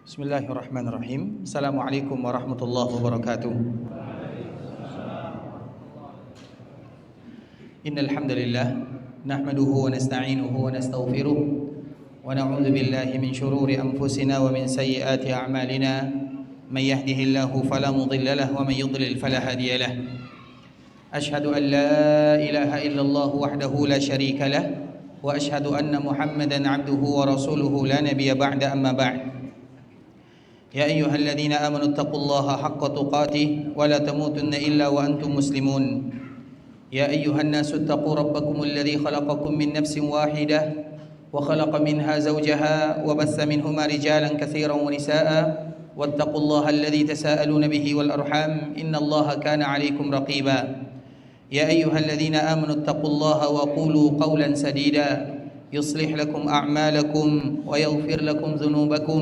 Bismillahirrahmanirrahim. Assalamualaikum warahmatullahi wabarakatuh. Innal hamdalillah nahmaduhu wa nasta'inuhu wa nastaghfiruh wa na'udzu billahi min shururi anfusina wa min sayyiati a'malina. May yahdihillahu fala mudilla lahu wa may yudlil fala hadiya lahu. Ashhadu an la ilaha illallah wahdahu la syarika lah wa ashhadu anna Muhammadan 'abduhu wa rasuluhu la nabiyya ba'da amma ba'd. يا أيها الذين آمنوا اتقوا الله حق تقاته ولا تموتن إلا وأنتم مسلمون يا أيها الناس اتقوا ربكم الذي خلقكم من نفس واحدة وخلق منها زوجها وبث منهما رجالا كثيرا ونساء واتقوا الله الذي تساءلون به والأرحام إن الله كان عليكم رقيبا يا أيها الذين آمنوا اتقوا الله وقولوا قولا سديدا يصلح لكم أعمالكم ويغفر لكم ذنوبكم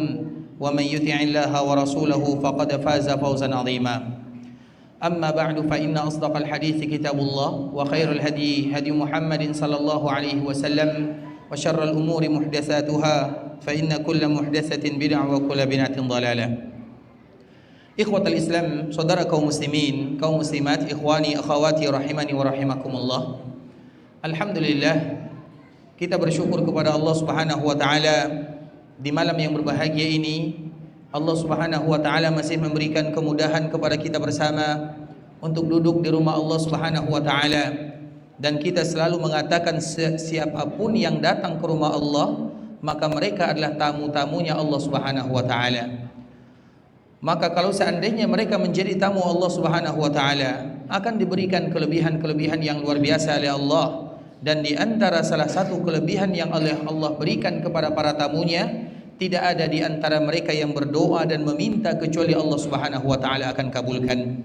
ومن يطع الله ورسوله فقد فاز فوزا عظيما أما بعد فإن أصدق الحديث كتاب الله وخير الهدي هدي محمد صلى الله عليه وسلم وشر الأمور محدثاتها فإن كل محدثة بدعة وكل بدعة ضلالة. إخوة الإسلام saudara kaum muslimin kaum muslimat ikhwani akhawati rahimani wa rahimakumullah. Alhamdulillah kita bersyukur kepada Allah Subhanahu wa taala. Di malam yang berbahagia ini Allah Subhanahu wa taala masih memberikan kemudahan kepada kita bersama untuk duduk di rumah Allah Subhanahu wa taala, dan kita selalu mengatakan siapapun yang datang ke rumah Allah maka mereka adalah tamu-tamunya Allah Subhanahu wa taala. Maka kalau seandainya mereka menjadi tamu Allah Subhanahu wa taala akan diberikan kelebihan-kelebihan yang luar biasa oleh Allah. Dan di antara salah satu kelebihan yang oleh Allah berikan kepada para tamunya, tidak ada di antara mereka yang berdoa dan meminta kecuali Allah Subhanahu wa taala akan kabulkan.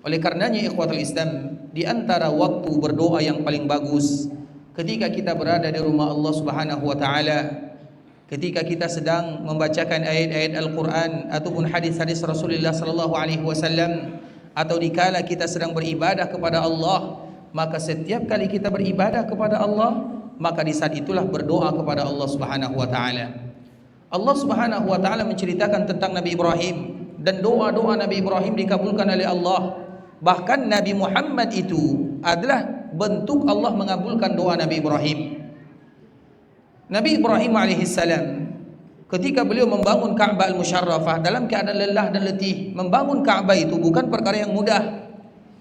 Oleh karenanya ikhwatul Islam, di antara waktu berdoa yang paling bagus ketika kita berada di rumah Allah Subhanahu wa taala, ketika kita sedang membacakan ayat-ayat Al-Qur'an ataupun hadis-hadis Rasulullah sallallahu alaihi wasallam, atau dikala kita sedang beribadah kepada Allah, maka setiap kali kita beribadah kepada Allah, maka di saat itulah berdoa kepada Allah Subhanahu wa taala. Allah Subhanahu wa taala menceritakan tentang Nabi Ibrahim, dan doa-doa Nabi Ibrahim dikabulkan oleh Allah. Bahkan Nabi Muhammad itu adalah bentuk Allah mengabulkan doa Nabi Ibrahim. Nabi Ibrahim alaihissalam ketika beliau membangun Ka'bah al-Musyarrafah dalam keadaan lelah dan letih, membangun Ka'bah itu bukan perkara yang mudah.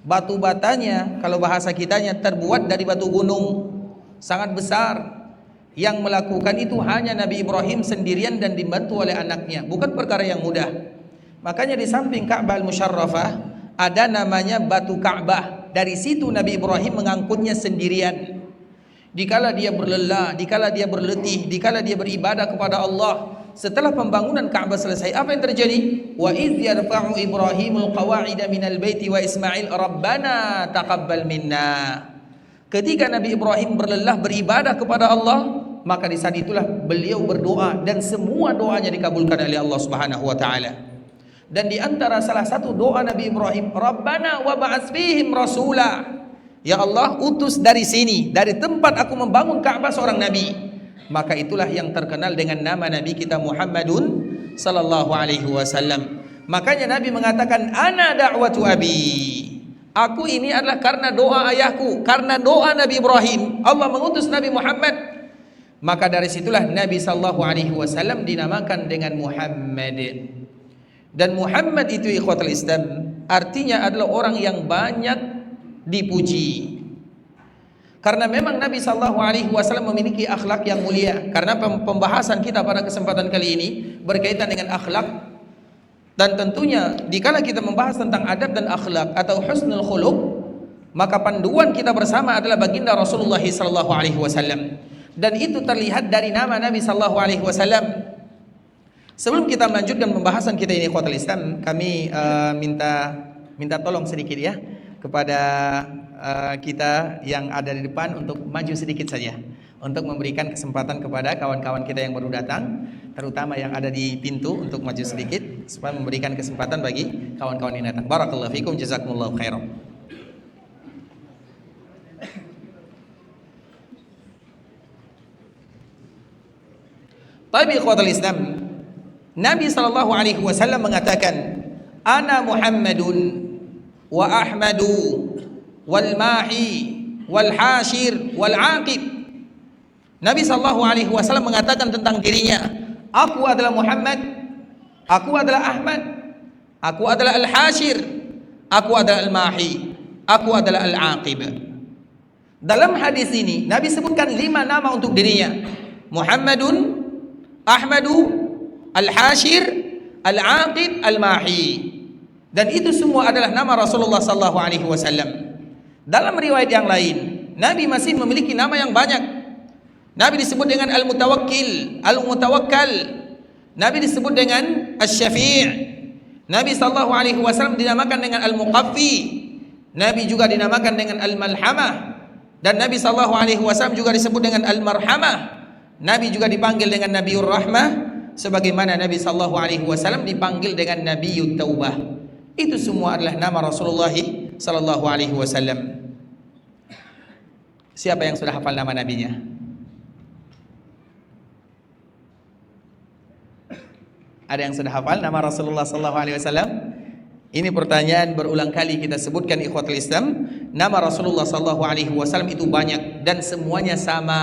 Batu batanya, kalau bahasa kitanya, terbuat dari batu gunung sangat besar. Yang melakukan itu hanya Nabi Ibrahim sendirian dan dibantu oleh anaknya, bukan perkara yang mudah. Makanya di samping Ka'bah al-Musyarrafah ada namanya batu Ka'bah. Dari situ Nabi Ibrahim mengangkutnya sendirian. Dikala dia berlelah, dikala dia berletih, dikala dia beribadah kepada Allah. Setelah pembangunan Ka'bah selesai, apa yang terjadi? Wa idz yarfa'u Ibrahimul qawa'ida minal baiti wa Ismail rabbana taqabbal minna. Ketika Nabi Ibrahim berlelah beribadah kepada Allah, maka di saat itulah beliau berdoa dan semua doanya dikabulkan oleh Allah Subhanahu wa taala. Dan di antara salah satu doa Nabi Ibrahim, rabbana wa ba'ats fihim rasula. Ya Allah, utus dari sini, dari tempat aku membangun Ka'bah seorang nabi. Maka itulah yang terkenal dengan nama Nabi kita Muhammadun sallallahu alaihi wasallam. Makanya Nabi mengatakan ana da'watu abi. Aku ini adalah karena doa ayahku, karena doa Nabi Ibrahim Allah mengutus Nabi Muhammad. Maka dari situlah Nabi sallallahu alaihi wasallam dinamakan dengan Muhammad. Dan Muhammad itu ikhwatul Islam artinya adalah orang yang banyak dipuji. Karena memang Nabi sallallahu alaihi wasallam memiliki akhlak yang mulia. Karena pembahasan kita pada kesempatan kali ini berkaitan dengan akhlak, dan tentunya dikala kita membahas tentang adab dan akhlak atau husnul khuluq, maka panduan kita bersama adalah baginda Rasulullah sallallahu alaihi wasallam. Dan itu terlihat dari nama Nabi sallallahu alaihi wasallam. Sebelum kita melanjutkan pembahasan kita ini ikhwatul Islam, kami minta tolong sedikit ya kepada kita yang ada di depan untuk maju sedikit saja, untuk memberikan kesempatan kepada kawan-kawan kita yang baru datang, terutama yang ada di pintu, untuk maju sedikit supaya memberikan kesempatan bagi kawan-kawan yang datang. Barakallahu fikum, jazakumullahu khairan. Tapi ikhwatul Islam, Nabi sallallahu alaihi wasallam mengatakan, "Ana Muhammadun wa Ahmadu wal mahi wal hashir wal aqib." Nabi sallallahu alaihi wasallam mengatakan tentang dirinya, "Aku adalah Muhammad, aku adalah Ahmad, aku adalah al-hashir, aku adalah al-mahi, aku adalah al-aqib." Dalam hadis ini Nabi sebutkan 5 nama untuk dirinya: Muhammadun, Ahmadu, al-hashir, al-aqib, al-mahi. Dan itu semua adalah nama Rasulullah sallallahu alaihi wasallam. Dalam riwayat yang lain, Nabi masih memiliki nama yang banyak. Nabi disebut dengan al-mutawakkil, al-mutawakkal. Nabi disebut dengan asy-syafi'. Nabi sallallahu alaihi wasallam dinamakan dengan al-muqaffi. Nabi juga dinamakan dengan al-malhamah. Dan Nabi sallallahu alaihi wasallam juga disebut dengan al-marhamah. Nabi juga dipanggil dengan Nabiur Rahmah, sebagaimana Nabi sallallahu alaihi wasallam dipanggil dengan Nabiut Taubah. Itu semua adalah nama Rasulullah sallallahu alaihi wasallam. Siapa yang sudah hafal nama nabinya? Ada yang sudah hafal nama Rasulullah sallallahu alaihi wasallam? Ini pertanyaan berulang kali kita sebutkan, ikhwatul Islam. Nama Rasulullah sallallahu alaihi wasallam itu banyak dan semuanya sama.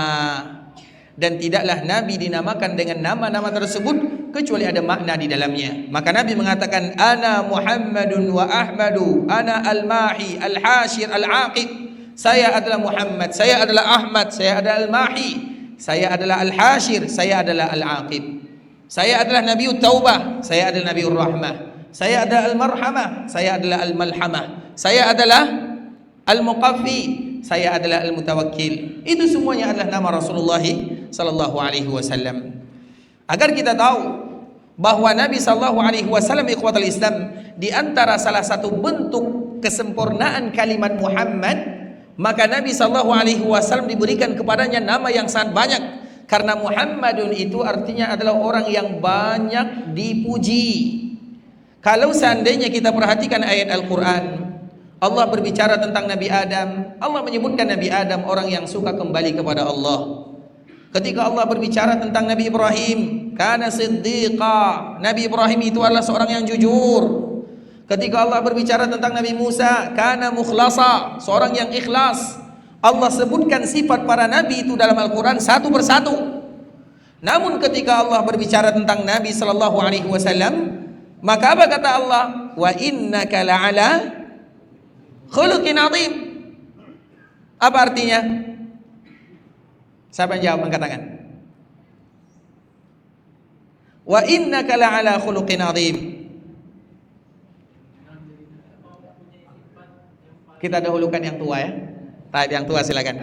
Dan tidaklah Nabi dinamakan dengan nama-nama tersebut kecuali ada makna di dalamnya. Maka Nabi mengatakan, "Ana Muhammadun wa Ahmadu, ana al-mahi, al-hashir, al-aqib." Saya adalah Muhammad, saya adalah Ahmad, saya adalah al-mahi, saya adalah al-hashir, saya adalah al-aqib. Saya adalah Nabiut Taubah, saya adalah Nabiur Rahmah, saya adalah al-marhamah, saya adalah al-malhamah, saya adalah al-muqaffi, saya adalah al-mutawakkil. Itu semuanya adalah nama Rasulullah sallallahu alaihi wasallam. Agar kita tahu bahwa Nabi sallallahu alaihi wasallam, ikhwatul Islam, di antara salah satu bentuk kesempurnaan kalimat Muhammad, maka Nabi sallallahu alaihi wasallam diberikan kepadanya nama yang sangat banyak. Karena Muhammadun itu artinya adalah orang yang banyak dipuji. Kalau seandainya kita perhatikan ayat Al-Quran, Allah berbicara tentang Nabi Adam. Allah menyebutkan Nabi Adam orang yang suka kembali kepada Allah. Ketika Allah berbicara tentang Nabi Ibrahim, kana siddiqa, Nabi Ibrahim itu adalah seorang yang jujur. Ketika Allah berbicara tentang Nabi Musa, kana mukhlasa, seorang yang ikhlas. Allah sebutkan sifat para nabi itu dalam Al-Quran satu persatu. Namun ketika Allah berbicara tentang Nabi sallallahu alaihi wasallam, maka apa kata Allah? Wa innaka la'ala khuluqin azim. Apa artinya? Siapa yang jawab, mengatakan? Wa innaka la'ala khuluqin azim. Kita dahulukan yang tua ya. Baik, yang tua silakan.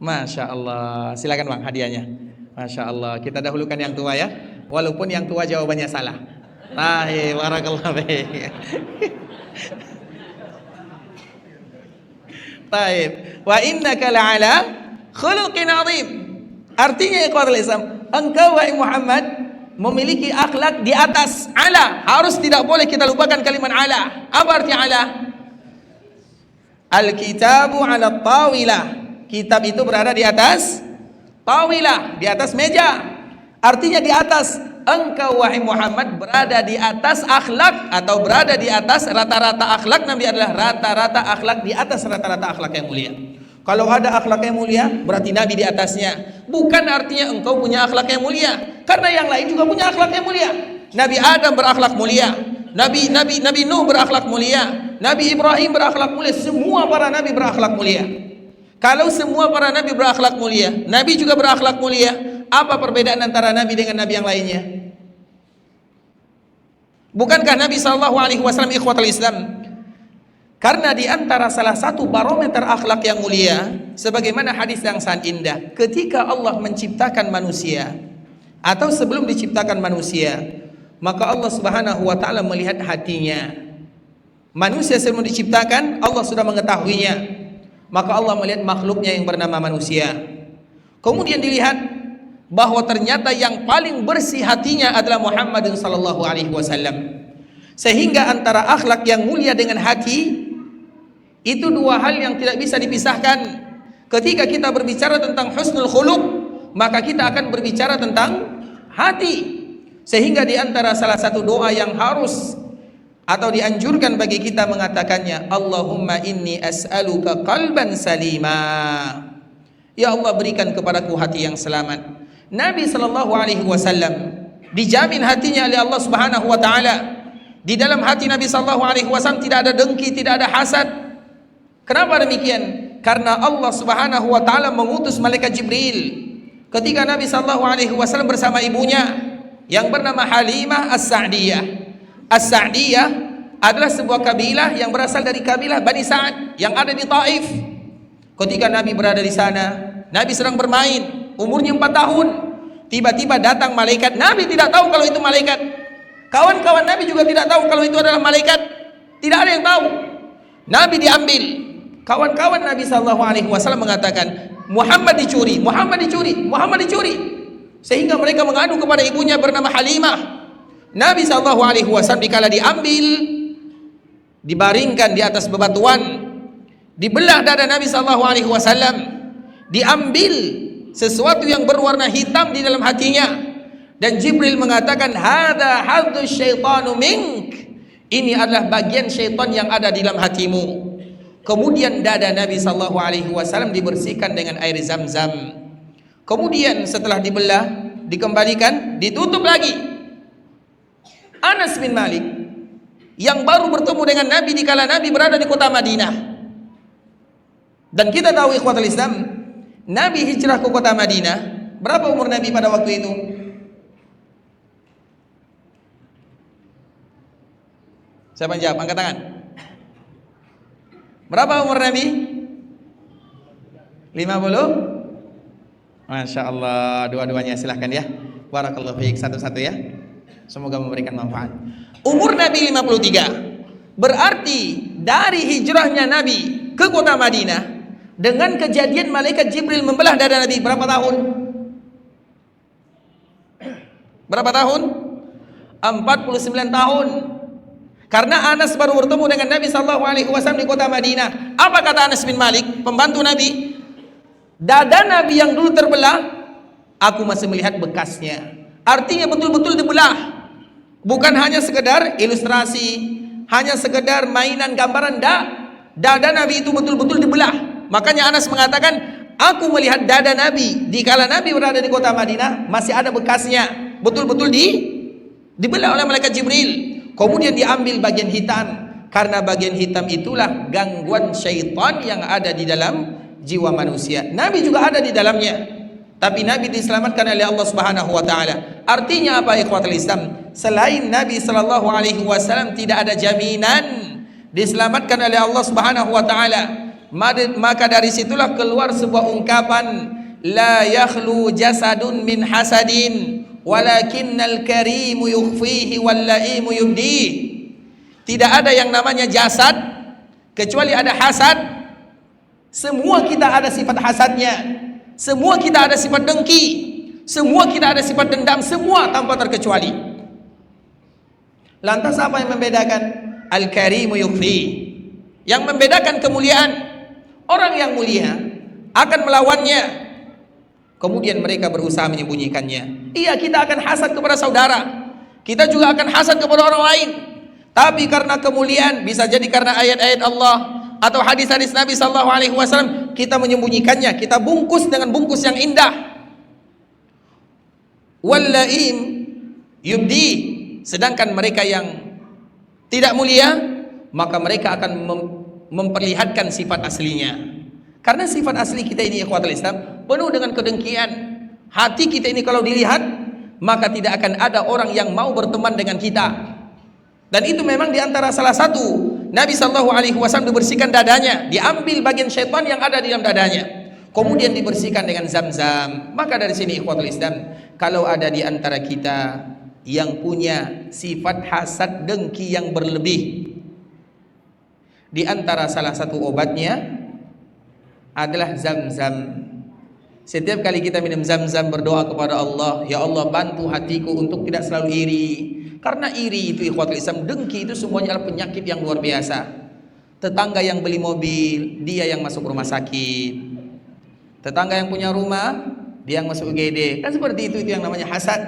Masya Allah, silakan Bang hadiahnya. Masya Allah, kita dahulukan yang tua ya. Walaupun yang tua jawabannya salah. Barakallahu fiik. Baik, wa innaka la'ala khuluqin azim. Artinya ikhwatul Islam, engkau wahai Muhammad memiliki akhlak di atas ala. Harus tidak boleh kita lupakan kalimat ala. Apa arti ala? Al-kitabu ala tawilah. Kitab itu berada di atas tawilah, di atas meja. Artinya di atas. Engkau wahai Muhammad berada di atas akhlak, atau berada di atas rata-rata akhlak. Nabi adalah rata-rata akhlak, di atas rata-rata akhlak yang mulia. Kalau ada akhlak yang mulia, berarti Nabi di atasnya. Bukan artinya engkau punya akhlak yang mulia, karena yang lain juga punya akhlak yang mulia. Nabi Adam berakhlak mulia, Nabi Nuh berakhlak mulia, Nabi Ibrahim berakhlak mulia. Semua para nabi berakhlak mulia. Kalau semua para nabi berakhlak mulia, Nabi juga berakhlak mulia, apa perbedaan antara Nabi dengan Nabi yang lainnya? Bukankah Nabi SAW ikhwatul Islam? Karena di antara salah satu barometer akhlak yang mulia, sebagaimana hadis yang sangat indah, ketika Allah menciptakan manusia atau sebelum diciptakan manusia, maka Allah Subhanahu wa taala melihat hatinya. Manusia sebelum diciptakan Allah sudah mengetahuinya. Maka Allah melihat makhluknya yang bernama manusia. Kemudian dilihat bahwa ternyata yang paling bersih hatinya adalah Muhammad sallallahu alaihi wasallam. Sehingga antara akhlak yang mulia dengan hati itu dua hal yang tidak bisa dipisahkan. Ketika kita berbicara tentang husnul khuluq, maka kita akan berbicara tentang hati. Sehingga di antara salah satu doa yang harus atau dianjurkan bagi kita mengatakannya, Allahumma inni as'aluka qalban salima. Ya Allah, berikan kepadaku hati yang selamat. Nabi sallallahu alaihi wasallam dijamin hatinya oleh Allah Subhanahu wa taala. Di dalam hati Nabi sallallahu alaihi wasallam tidak ada dengki, tidak ada hasad. Kenapa demikian? Karena Allah Subhanahu wa taala mengutus malaikat Jibril ketika Nabi sallallahu alaihi wasallam bersama ibunya yang bernama Halimah As-Sa'diyah. As-Sa'diyah adalah sebuah kabilah yang berasal dari kabilah Bani Sa'ad yang ada di Taif. Ketika Nabi berada di sana, Nabi sedang bermain, umurnya 4 tahun. Tiba-tiba datang malaikat. Nabi tidak tahu kalau itu malaikat. Kawan-kawan Nabi juga tidak tahu kalau itu adalah malaikat. Tidak ada yang tahu. Nabi diambil. Kawan-kawan Nabi sallallahu alaihi wasallam mengatakan, Muhammad dicuri, Muhammad dicuri, Muhammad dicuri. Sehingga mereka mengadu kepada ibunya bernama Halimah. Nabi sallallahu alaihi wasallam dikala diambil, dibaringkan di atas bebatuan, dibelah dada Nabi sallallahu alaihi wasallam, diambil sesuatu yang berwarna hitam di dalam hatinya, dan Jibril mengatakan, hadza hadzu syaitanu mink. Ini adalah bagian syaitan yang ada di dalam hatimu. Kemudian dada Nabi sallallahu alaihi wasallam dibersihkan dengan air Zam-Zam. Kemudian setelah dibelah, dikembalikan, ditutup lagi. Anas bin Malik yang baru bertemu dengan Nabi dikala Nabi berada di kota Madinah. Dan kita tahu ikhwatul Islam, Nabi hijrah ke kota Madinah. Berapa umur Nabi pada waktu itu? Siapa yang jawab? Angkat tangan. Berapa umur Nabi? 50? Masya Allah, dua-duanya silahkan ya. Barakallahu fiik, satu-satu ya. Semoga memberikan manfaat. Umur Nabi 53. Berarti dari hijrahnya Nabi ke kota Madinah dengan kejadian malaikat Jibril membelah dada Nabi, berapa tahun? Berapa tahun? 49 tahun. Karena Anas baru bertemu dengan Nabi sallallahu alaihi wasallam di kota Madinah. Apa kata Anas bin Malik, pembantu Nabi? Dada Nabi yang dulu terbelah, aku masih melihat bekasnya. Artinya betul-betul dibelah. Bukan hanya sekedar ilustrasi, hanya sekedar mainan gambaran, dak. Dada Nabi itu betul-betul dibelah. Makanya Anas mengatakan, aku melihat dada Nabi dikala Nabi berada di kota Madinah, masih ada bekasnya. Betul-betul dibelah oleh malaikat Jibril. Kemudian diambil bagian hitam, karena bagian hitam itulah gangguan syaitan yang ada di dalam jiwa manusia. Nabi juga ada di dalamnya, tapi Nabi diselamatkan oleh Allah Subhanahu wa taala. Artinya apa ikhwatul Islam? Selain Nabi sallallahu alaihi wasallam tidak ada jaminan diselamatkan oleh Allah Subhanahu wa taala. Maka dari situlah keluar sebuah ungkapan, la yakhlu jasadun min hasadin walakinnal karimu yukhfihi wal laimu yubdi. Tidak ada yang namanya jasad kecuali ada hasad. Semua kita ada sifat hasadnya, semua kita ada sifat dengki, semua kita ada sifat dendam, semua tanpa terkecuali. Lantas apa yang membedakan? Al-Karimu yukhfi. Yang membedakan kemuliaan, orang yang mulia akan melawannya, kemudian mereka berusaha menyembunyikannya. Iya, kita akan hasad kepada saudara, kita juga akan hasad kepada orang lain. Tapi karena kemuliaan, bisa jadi karena ayat-ayat Allah atau hadis-hadis Nabi sallallahu alaihi wasallam, kita menyembunyikannya, kita bungkus dengan bungkus yang indah. Wallaim yubdi. Sedangkan mereka yang tidak mulia, maka mereka akan memperlihatkan sifat aslinya. Karena sifat asli kita ini ikhwatul Islam penuh dengan kedengkian. Hati kita ini kalau dilihat, maka tidak akan ada orang yang mau berteman dengan kita. Dan itu memang diantara salah satu Nabi sallallahu alaihi wasallam dibersihkan dadanya, diambil bagian syaitan yang ada di dalam dadanya, kemudian dibersihkan dengan Zam-Zam. Maka dari sini ikhwatul Islam, kalau ada di antara kita yang punya sifat hasad dengki yang berlebih, di antara salah satu obatnya adalah Zam-Zam. Setiap kali kita minum Zam-Zam, berdoa kepada Allah, ya Allah bantu hatiku untuk tidak selalu iri. Karena iri itu ikhwatul Islam, dengki itu semuanya adalah penyakit yang luar biasa. Tetangga yang beli mobil, dia yang masuk rumah sakit. Tetangga yang punya rumah, dia yang masuk UGD. Kan seperti itu yang namanya hasad.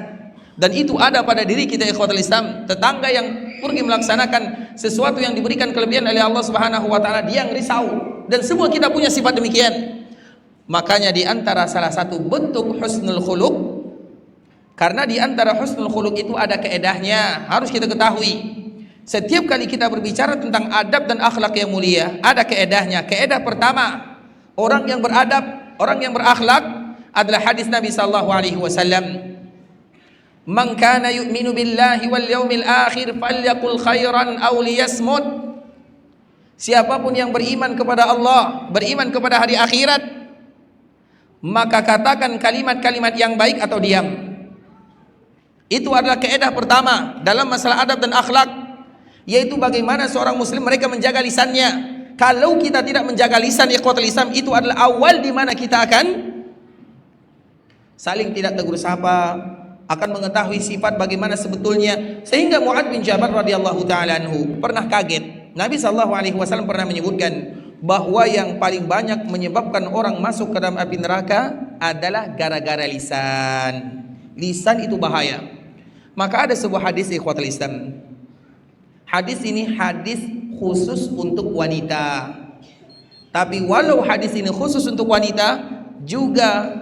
Dan itu ada pada diri kita ikhwatul Islam. Tetangga yang pergi melaksanakan sesuatu yang diberikan kelebihan oleh Allah Subhanahu wa taala, dia yang risau. Dan semua kita punya sifat demikian. Makanya di antara salah satu bentuk husnul khuluq, karena di antara husnul khuluq itu ada kaedahnya, harus kita ketahui. Setiap kali kita berbicara tentang adab dan akhlak yang mulia, ada kaedahnya. Kaedah pertama, orang yang beradab, orang yang berakhlak adalah hadis Nabi sallallahu alaihi wasallam. Man kana yu'minu billahi wal yaumil akhir falyaqul khairan aw liyasmut. Siapapun yang beriman kepada Allah, beriman kepada hari akhirat, maka katakan kalimat-kalimat yang baik atau diam. Itu adalah kaedah pertama dalam masalah adab dan akhlak, yaitu bagaimana seorang muslim mereka menjaga lisannya. Kalau kita tidak menjaga lisan ikhwatul Islam, itu adalah awal di mana kita akan saling tidak tegur sapa, akan mengetahui sifat bagaimana sebetulnya. Sehingga Mu'adz bin Jabal radhiyallahu taala anhu pernah kaget. Nabi sallallahu alaihi wasallam pernah menyebutkan bahwa yang paling banyak menyebabkan orang masuk ke dalam api neraka adalah gara-gara lisan. Lisan itu bahaya. Maka ada sebuah hadis ikhwatul Islam. Hadis ini hadis khusus untuk wanita. Tapi walau hadis ini khusus untuk wanita, juga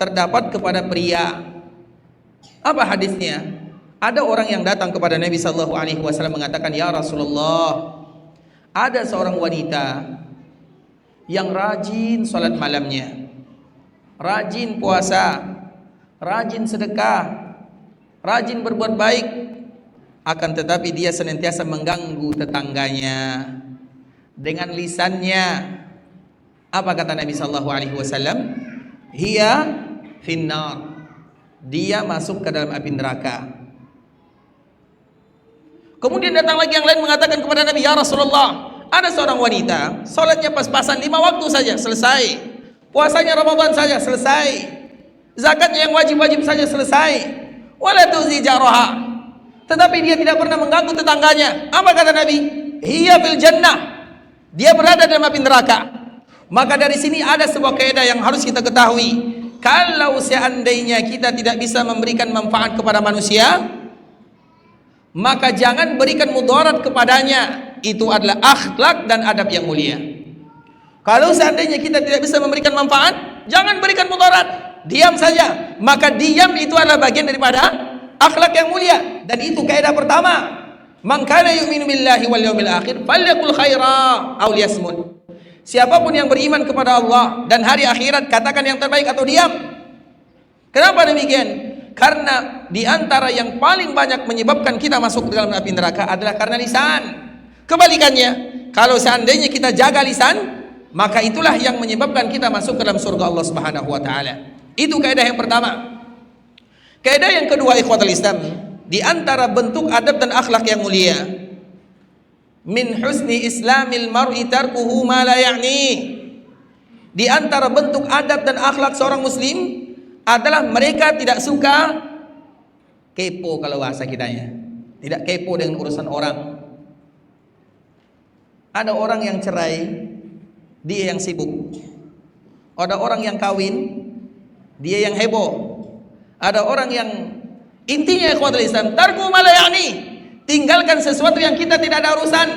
terdapat kepada pria. Apa hadisnya? Ada orang yang datang kepada Nabi sallallahu alaihi wasallam mengatakan, "Ya Rasulullah, ada seorang wanita yang rajin salat malamnya, rajin puasa, rajin sedekah, rajin berbuat baik, akan tetapi dia senantiasa mengganggu tetangganya dengan lisannya." Apa kata Nabi sallallahu alaihi wasallam? Hiya finnar. Dia masuk ke dalam api neraka. Kemudian datang lagi yang lain mengatakan kepada Nabi, "Ya Rasulullah, ada seorang wanita, salatnya pas-pasan 5 waktu saja selesai, puasanya Ramadan saja selesai, zakatnya yang wajib-wajib saja selesai, wala tuzi jaraha, tetapi dia tidak pernah mengganggu tetangganya." Apa kata Nabi? Hiya fil jannah. Dia berada dalam api neraka. Maka dari sini ada sebuah kaidah yang harus kita ketahui. Kalau seandainya kita tidak bisa memberikan manfaat kepada manusia, maka jangan berikan mudarat kepadanya. Itu adalah akhlak dan adab yang mulia. Kalau seandainya kita tidak bisa memberikan manfaat, jangan berikan mudarat, diam saja. Maka diam itu adalah bagian daripada akhlak yang mulia. Dan itu kaidah pertama. Man kana yu'minu billahi wal yaumil akhir falyaqul khaira aw liyasmut. Siapapun yang beriman kepada Allah dan hari akhirat, katakan yang terbaik atau diam. Kenapa demikian? Karena di antara yang paling banyak menyebabkan kita masuk ke dalam api neraka adalah karena lisan. Kebalikannya, kalau seandainya kita jaga lisan, maka itulah yang menyebabkan kita masuk ke dalam surga Allah Subhanahu wa taala. Itu kaidah yang pertama. Kaidah yang kedua ikhwatul Islam, di antara bentuk adab dan akhlak yang mulia, min husni islamil mar'i tarkuhu ma la ya'ni. Di antara bentuk adab dan akhlak seorang muslim adalah mereka tidak suka kepo, kalau bahasa kitanya. Tidak kepo dengan urusan orang. Ada orang yang cerai, dia yang sibuk. Ada orang yang kawin, dia yang heboh. Ada orang yang intinya ikhwatul Islam, tarkuhu ma la ya'ni. Tinggalkan sesuatu yang kita tidak ada urusan.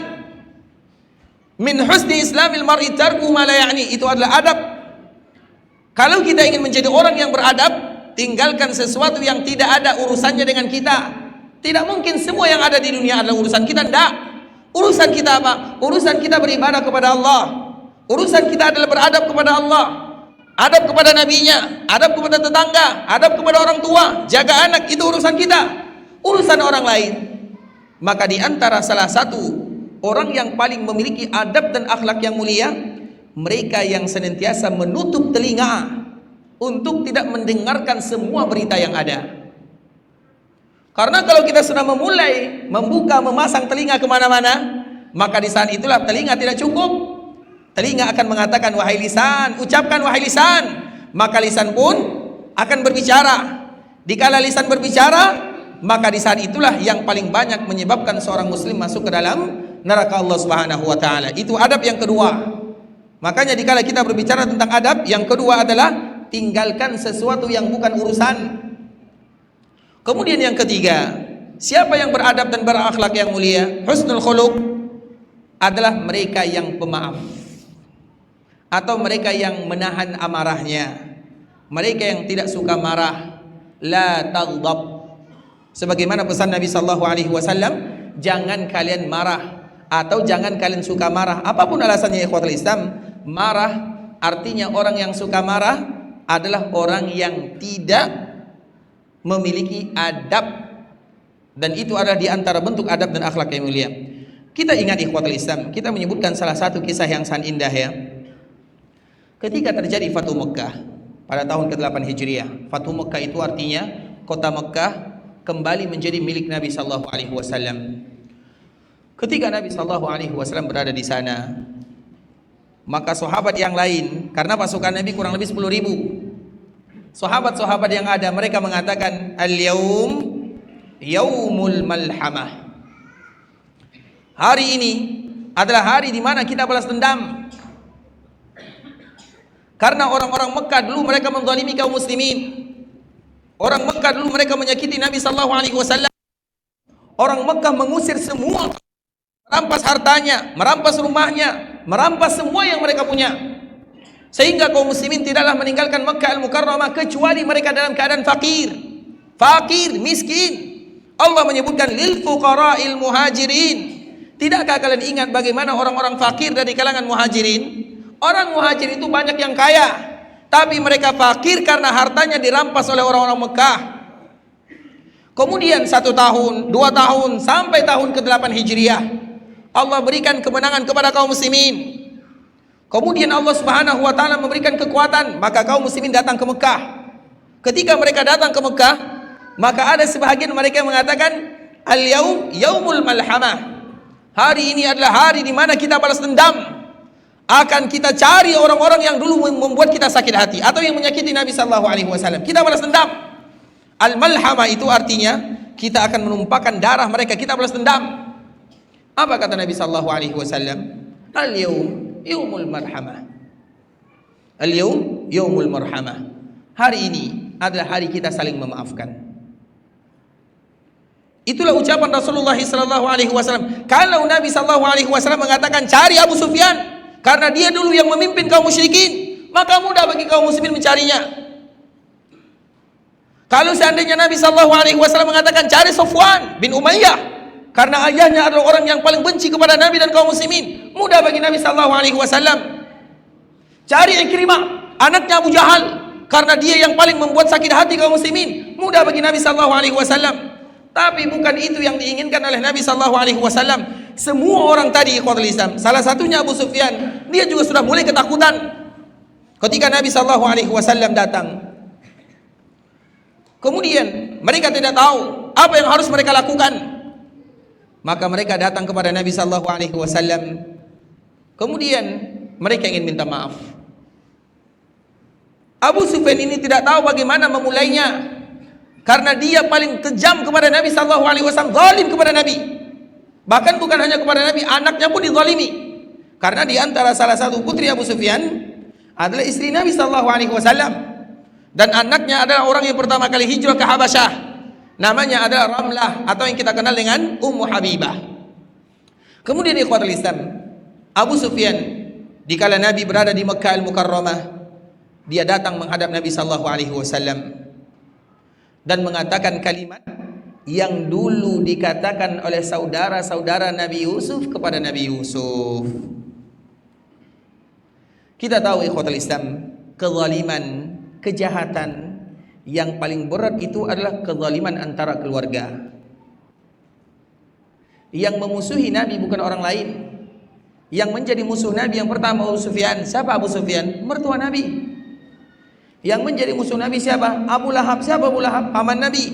Min husni islamil mar'i tarku ma la ya'ni. Itu adalah adab. Kalau kita ingin menjadi orang yang beradab, tinggalkan sesuatu yang tidak ada urusannya dengan kita. Tidak mungkin semua yang ada di dunia adalah urusan kita. Tidak. Urusan kita apa? Urusan kita beribadah kepada Allah. Urusan kita adalah beradab kepada Allah, adab kepada nabinya, adab kepada tetangga, adab kepada orang tua, jaga anak. Itu urusan kita. Urusan orang lain. Maka di antara salah satu orang yang paling memiliki adab dan akhlak yang mulia, mereka yang senantiasa menutup telinga untuk tidak mendengarkan semua berita yang ada. Karena kalau kita sudah memulai membuka, memasang telinga kemana-mana, maka di saat itulah telinga tidak cukup. Telinga akan mengatakan, wahai lisan, ucapkan wahai lisan. Maka lisan pun akan berbicara. Dikala lisan berbicara, maka di saat itulah yang paling banyak menyebabkan seorang muslim masuk ke dalam neraka Allah Subhanahu wa taala. Itu adab yang kedua. Makanya dikala kita berbicara tentang adab, yang kedua adalah tinggalkan sesuatu yang bukan urusan. Kemudian yang ketiga, siapa yang beradab dan berakhlak yang mulia, husnul khuluq, adalah mereka yang pemaaf, atau mereka yang menahan amarahnya, mereka yang tidak suka marah. La taghdab, sebagaimana pesan Nabi sallallahu alaihi wasallam, jangan kalian marah atau jangan kalian suka marah. Apapun alasannya ikhwatul Islam, marah artinya orang yang suka marah adalah orang yang tidak memiliki adab, dan itu adalah di antara bentuk adab dan akhlak yang mulia. Kita ingat ikhwatul Islam, kita menyebutkan salah satu kisah yang sangat indah ya. Ketika terjadi Fatu Mekah pada tahun ke-8 Hijriah. Fatu Mekah itu artinya kota Mekah kembali menjadi milik Nabi sallallahu alaihi wasallam. Ketika Nabi sallallahu alaihi wasallam berada di sana, maka sahabat yang lain, karena pasukan Nabi kurang lebih 10.000, sahabat-sahabat yang ada, mereka mengatakan, al-yaum yaumul malhamah. Hari ini adalah hari di mana kita balas dendam. Karena orang-orang Mekah dulu mereka menzalimi kaum muslimin. Orang Mekah dulu mereka menyakiti Nabi sallallahu alaihi wasallam. Orang Mekah mengusir semua, merampas hartanya, merampas rumahnya, merampas semua yang mereka punya. Sehingga kaum muslimin tidaklah meninggalkan Mekah Al-Mukarramah kecuali mereka dalam keadaan fakir. Fakir, miskin. Allah menyebutkan lil fuqara'il muhajirin. Tidakkah kalian ingat bagaimana orang-orang fakir dari kalangan muhajirin? Orang muhajir itu banyak yang kaya, tapi mereka fakir karena hartanya dirampas oleh orang-orang Mekah. Kemudian 1 tahun, 2 tahun, sampai tahun ke-8 Hijriah, Allah berikan kemenangan kepada kaum muslimin. Kemudian Allah Subhanahu wa taala memberikan kekuatan, maka kaum muslimin datang ke Mekah. Ketika mereka datang ke Mekah, maka ada sebahagian mereka yang mengatakan, al-yaum yaumul malhamah. Hari ini adalah hari di mana kita balas dendam. Akan kita cari orang-orang yang dulu membuat kita sakit hati atau yang menyakiti Nabi sallallahu alaihi wasallam. Kita balas dendam. Al-malhamah itu artinya kita akan menumpahkan darah mereka, kita balas dendam. Apa kata Nabi sallallahu alaihi wasallam? Al-yaum yaumul marhamah. Al-yaum yaumul marhamah. Hari ini adalah hari kita saling memaafkan. Itulah ucapan Rasulullah sallallahu alaihi wasallam. Kalau Nabi sallallahu alaihi wasallam mengatakan cari Abu Sufyan karena dia dulu yang memimpin kaum musyrikin, maka mudah bagi kaum muslimin mencarinya. Kalau seandainya Nabi sallallahu alaihi wasallam mengatakan cari Safwan bin Umayyah karena ayahnya adalah orang yang paling benci kepada Nabi dan kaum muslimin, mudah bagi Nabi sallallahu alaihi wasallam. Cari Ikrimah, anaknya Abu Jahal, karena dia yang paling membuat sakit hati kaum muslimin, mudah bagi Nabi sallallahu alaihi wasallam. Tapi bukan itu yang diinginkan oleh Nabi sallallahu alaihi wasallam. Semua orang tadi ikhwatul Islam, salah satunya Abu Sufyan, dia juga sudah mulai ketakutan ketika Nabi sallallahu alaihi wasallam datang. Kemudian mereka tidak tahu apa yang harus mereka lakukan. Maka mereka datang kepada Nabi sallallahu alaihi wasallam. Kemudian mereka ingin minta maaf. Abu Sufyan ini tidak tahu bagaimana memulainya, karena dia paling kejam kepada Nabi sallallahu alaihi wasallam, zalim kepada Nabi. Bahkan bukan hanya kepada Nabi, anaknya pun dizalimi. Karena di antara salah satu putri Abu Sufyan adalah istri Nabi sallallahu alaihi wasallam, dan anaknya adalah orang yang pertama kali hijrah ke Habasyah. Namanya adalah Ramlah, atau yang kita kenal dengan Ummu Habibah. Kemudian ikhwatul Islam, Abu Sufyan dikala Nabi berada di Mekah Al-Mukarramah, dia datang menghadap Nabi sallallahu alaihi wasallam dan mengatakan kalimat yang dulu dikatakan oleh saudara-saudara Nabi Yusuf kepada Nabi Yusuf. Kita tahu ikhwatul Islam, kezaliman, kejahatan yang paling berat itu adalah kezaliman antara keluarga. Yang memusuhi Nabi bukan orang lain. Yang menjadi musuh Nabi yang pertama Abu Sufyan. Siapa Abu Sufyan? Mertua Nabi. Yang menjadi musuh Nabi siapa? Abu Lahab. Siapa Abu Lahab? Paman Nabi.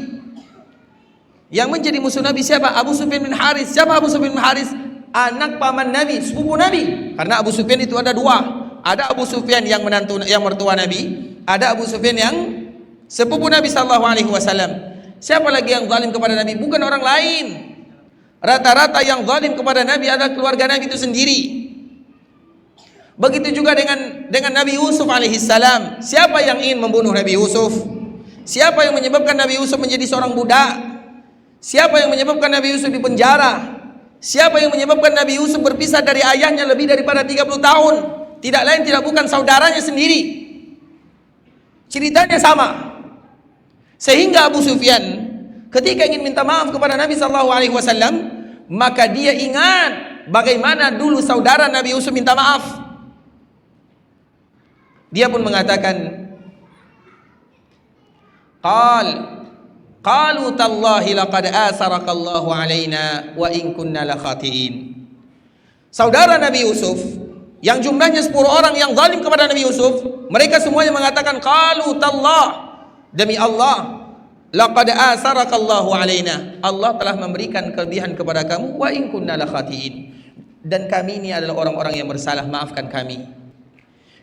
Yang menjadi musuh Nabi siapa? Abu Sufyan bin Haris. Siapa Abu Sufyan bin Haris? Anak paman Nabi, sepupu Nabi. Karena Abu Sufyan itu ada dua. Ada Abu Sufyan yang menantu, yang mertua Nabi. Ada Abu Sufyan yang sepupu Nabi sallallahu alaihi wasallam. Siapa lagi yang zalim kepada Nabi? Bukan orang lain. Rata-rata yang zalim kepada Nabi adalah keluarga Nabi itu sendiri. Begitu juga dengan Nabi Yusuf alaihissalam. Siapa yang ingin membunuh Nabi Yusuf? Siapa yang menyebabkan Nabi Yusuf menjadi seorang budak? Siapa yang menyebabkan Nabi Yusuf di penjara? Siapa yang menyebabkan Nabi Yusuf berpisah dari ayahnya lebih daripada 30 tahun? Tidak lain tidak bukan saudaranya sendiri. Ceritanya sama. Sehingga Abu Sufyan ketika ingin minta maaf kepada Nabi SAW, maka dia ingat bagaimana dulu saudara Nabi Yusuf minta maaf. Dia pun mengatakan, qalu tallahi laqad asarakallahu alaina wa in kunna la khatiin. Saudara Nabi Yusuf yang jumlahnya 10 orang yang zalim kepada Nabi Yusuf, mereka semuanya mengatakan qalu tallah, demi Allah, laqad asarakallahu alaina, Allah telah memberikan kelebihan kepada kamu, wa in kunna la khatiin, dan kami ini adalah orang-orang yang bersalah, maafkan kami.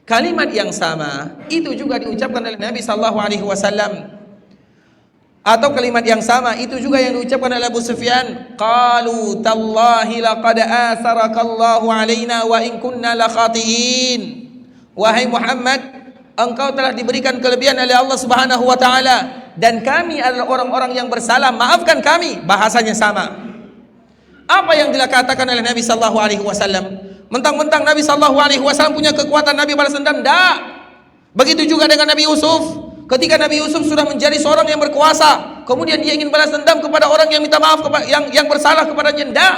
Kalimat yang sama itu juga diucapkan oleh Nabi SAW. Atau kalimat yang sama itu juga yang diucapkan oleh Abu Sufyan, qalu tallahi laqad asarakallahu alaina wa in kunna la khatiin. Wahai Muhammad, engkau telah diberikan kelebihan oleh Allah Subhanahu wa taala dan kami adalah orang-orang yang bersalah, maafkan kami. Bahasanya sama. Apa yang dikatakan oleh Nabi sallallahu alaihi wasallam? Mentang-mentang Nabi sallallahu alaihi wasallam punya kekuatan Nabi balas dendam? Tidak. Begitu juga dengan Nabi Yusuf. Ketika Nabi Yusuf sudah menjadi seorang yang berkuasa, kemudian dia ingin balas dendam kepada orang yang minta maaf, yang bersalah kepadanya. Tidak.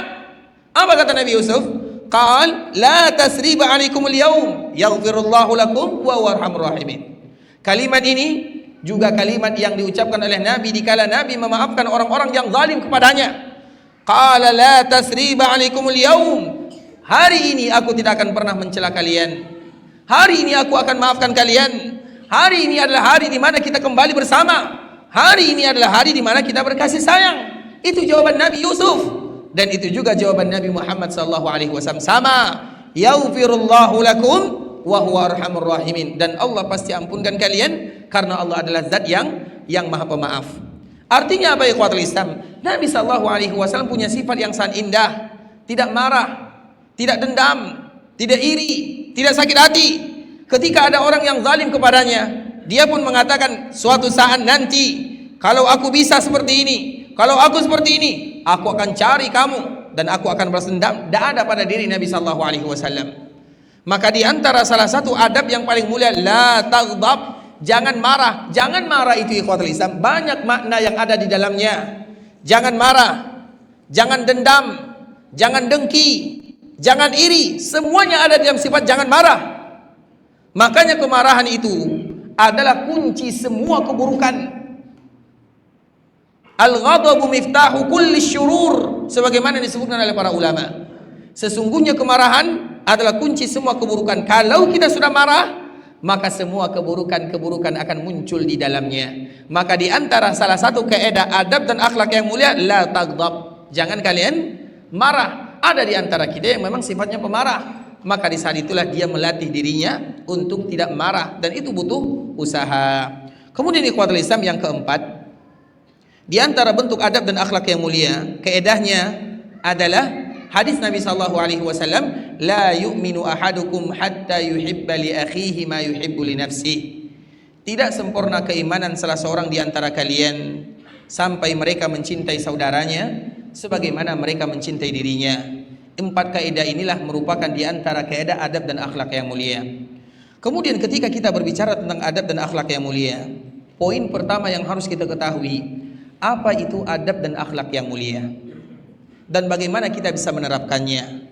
Apa kata Nabi Yusuf? Qal la tasriba alaikumul yaum yaghfirullahu lakum wa huwa arhamur rahimin. Kalimat ini juga kalimat yang diucapkan oleh Nabi dikala Nabi memaafkan orang-orang yang zalim kepadanya. Qala la tasriba alaikumul yaum. Hari ini aku tidak akan pernah mencela kalian. Hari ini aku akan maafkan kalian. Hari ini adalah hari di mana kita kembali bersama. Hari ini adalah hari di mana kita berkasih sayang. Itu jawaban Nabi Yusuf, dan itu juga jawaban Nabi Muhammad SAW. Sama. Yaghfirullahu lakum wa huwa arhamur rahimin. Dan Allah pasti ampunkan kalian karena Allah adalah zat yang maha pemaaf. Artinya apa, ikhwatul Islam? Nabi SAW punya sifat yang sangat indah. Tidak marah, tidak dendam, tidak iri, tidak sakit hati. Ketika ada orang yang zalim kepadanya, dia pun mengatakan suatu saat nanti, kalau aku bisa seperti ini, kalau aku seperti ini, aku akan cari kamu dan aku akan balas dendam. Tidak ada pada diri Nabi SAW. Maka di antara salah satu adab yang paling mulia, la taghdab, jangan marah. Jangan marah itu, ikhwatul Islam, banyak makna yang ada di dalamnya. Jangan marah, jangan dendam, jangan dengki, jangan iri. Semuanya ada dalam sifat jangan marah. Makanya kemarahan itu adalah kunci semua keburukan. Al-ghadabu miftahu kulli syurur, sebagaimana disebutkan oleh para ulama. Sesungguhnya kemarahan adalah kunci semua keburukan. Kalau kita sudah marah, maka semua keburukan-keburukan akan muncul di dalamnya. Maka di antara salah satu kaidah adab dan akhlak yang mulia, la taghdab, jangan kalian marah. Ada di antara kita yang memang sifatnya pemarah, maka di saat itulah dia melatih dirinya untuk tidak marah, dan itu butuh usaha. Kemudian ikhwatul Islam yang keempat, di antara bentuk adab dan akhlak yang mulia, kaidahnya adalah hadis Nabi SAW, la yu'minu ahadukum hatta yuhibba li akhihi ma yuhibbu li nafsihi. Tidak sempurna keimanan salah seorang di antara kalian sampai mereka mencintai saudaranya sebagaimana mereka mencintai dirinya. 4 kaidah inilah merupakan di antara kaidah adab dan akhlak yang mulia. Kemudian ketika kita berbicara tentang adab dan akhlak yang mulia, poin pertama yang harus kita ketahui, apa itu adab dan akhlak yang mulia dan bagaimana kita bisa menerapkannya.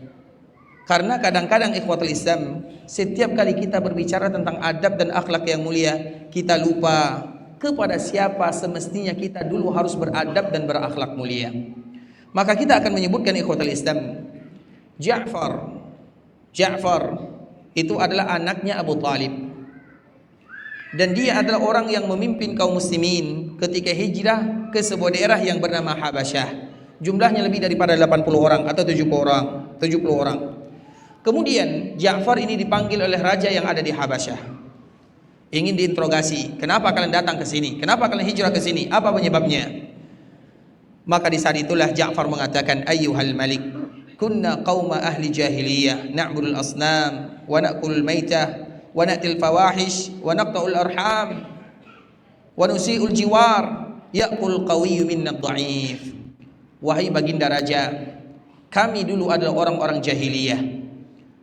Karena kadang-kadang ikhwatul Islam, setiap kali kita berbicara tentang adab dan akhlak yang mulia, kita lupa kepada siapa semestinya kita dulu harus beradab dan berakhlak mulia. Maka kita akan menyebutkan ikhwatul Islam, Ja'far itu adalah anaknya Abu Talib, dan dia adalah orang yang memimpin kaum muslimin ketika hijrah ke sebuah daerah yang bernama Habasyah. Jumlahnya lebih daripada 80 orang atau 70 orang. Kemudian Ja'far ini dipanggil oleh raja yang ada di Habasyah. Ingin diinterogasi, kenapa kalian datang ke sini? Kenapa kalian hijrah ke sini? Apa penyebabnya? Maka di saat itulah Ja'far mengatakan, ayyuhal malik, kunna qauma ahli jahiliyah na'budul asnam wa na'kulul maitah wa na'til fawahish wa naqta'ul arham wa nusi'ul jiwar ya'kul qawiyyu minna dha'if. Wahai baginda raja, kami dulu adalah orang-orang jahiliyah.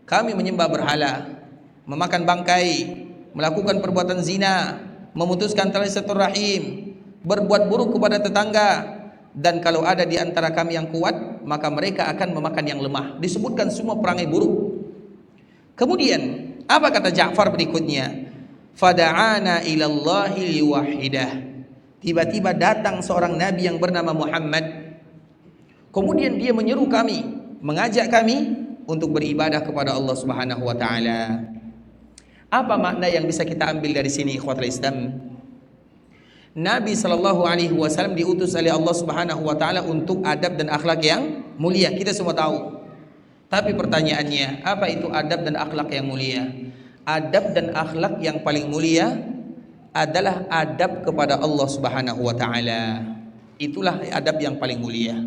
Kami menyembah berhala, memakan bangkai, melakukan perbuatan zina, memutuskan tali silaturahim, berbuat buruk kepada tetangga, dan kalau ada di antara kami yang kuat, maka mereka akan memakan yang lemah. Disebutkan semua perangai buruk. Kemudian apa kata Ja'far berikutnya? Fada'ana ilallahi liwahidah. Tiba-tiba datang seorang nabi yang bernama Muhammad. Kemudian dia menyeru kami, mengajak kami untuk beribadah kepada Allah Subhanahu wa taala. Apa makna yang bisa kita ambil dari sini, ikhwatul Islam? Nabi sallallahu alaihi wasallam diutus oleh Allah Subhanahu wa taala untuk adab dan akhlak yang mulia. Kita semua tahu. Tapi pertanyaannya, apa itu adab dan akhlak yang mulia? Adab dan akhlak yang paling mulia adalah adab kepada Allah Subhanahu wa taala. Itulah adab yang paling mulia.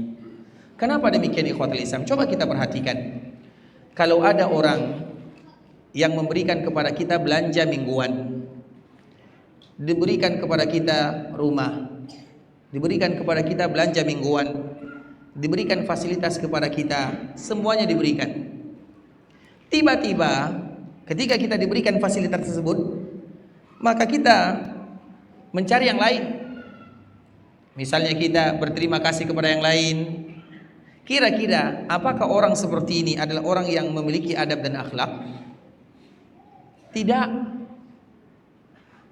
Kenapa demikian, ikhwatul Islam? Coba kita perhatikan. Kalau ada orang yang memberikan kepada kita belanja mingguan, diberikan kepada kita rumah, diberikan kepada kita belanja mingguan, diberikan fasilitas kepada kita, semuanya diberikan. Tiba-tiba ketika kita diberikan fasilitas tersebut, maka kita mencari yang lain. Misalnya kita berterima kasih kepada yang lain. Kira-kira apakah orang seperti ini adalah orang yang memiliki adab dan akhlak? Tidak.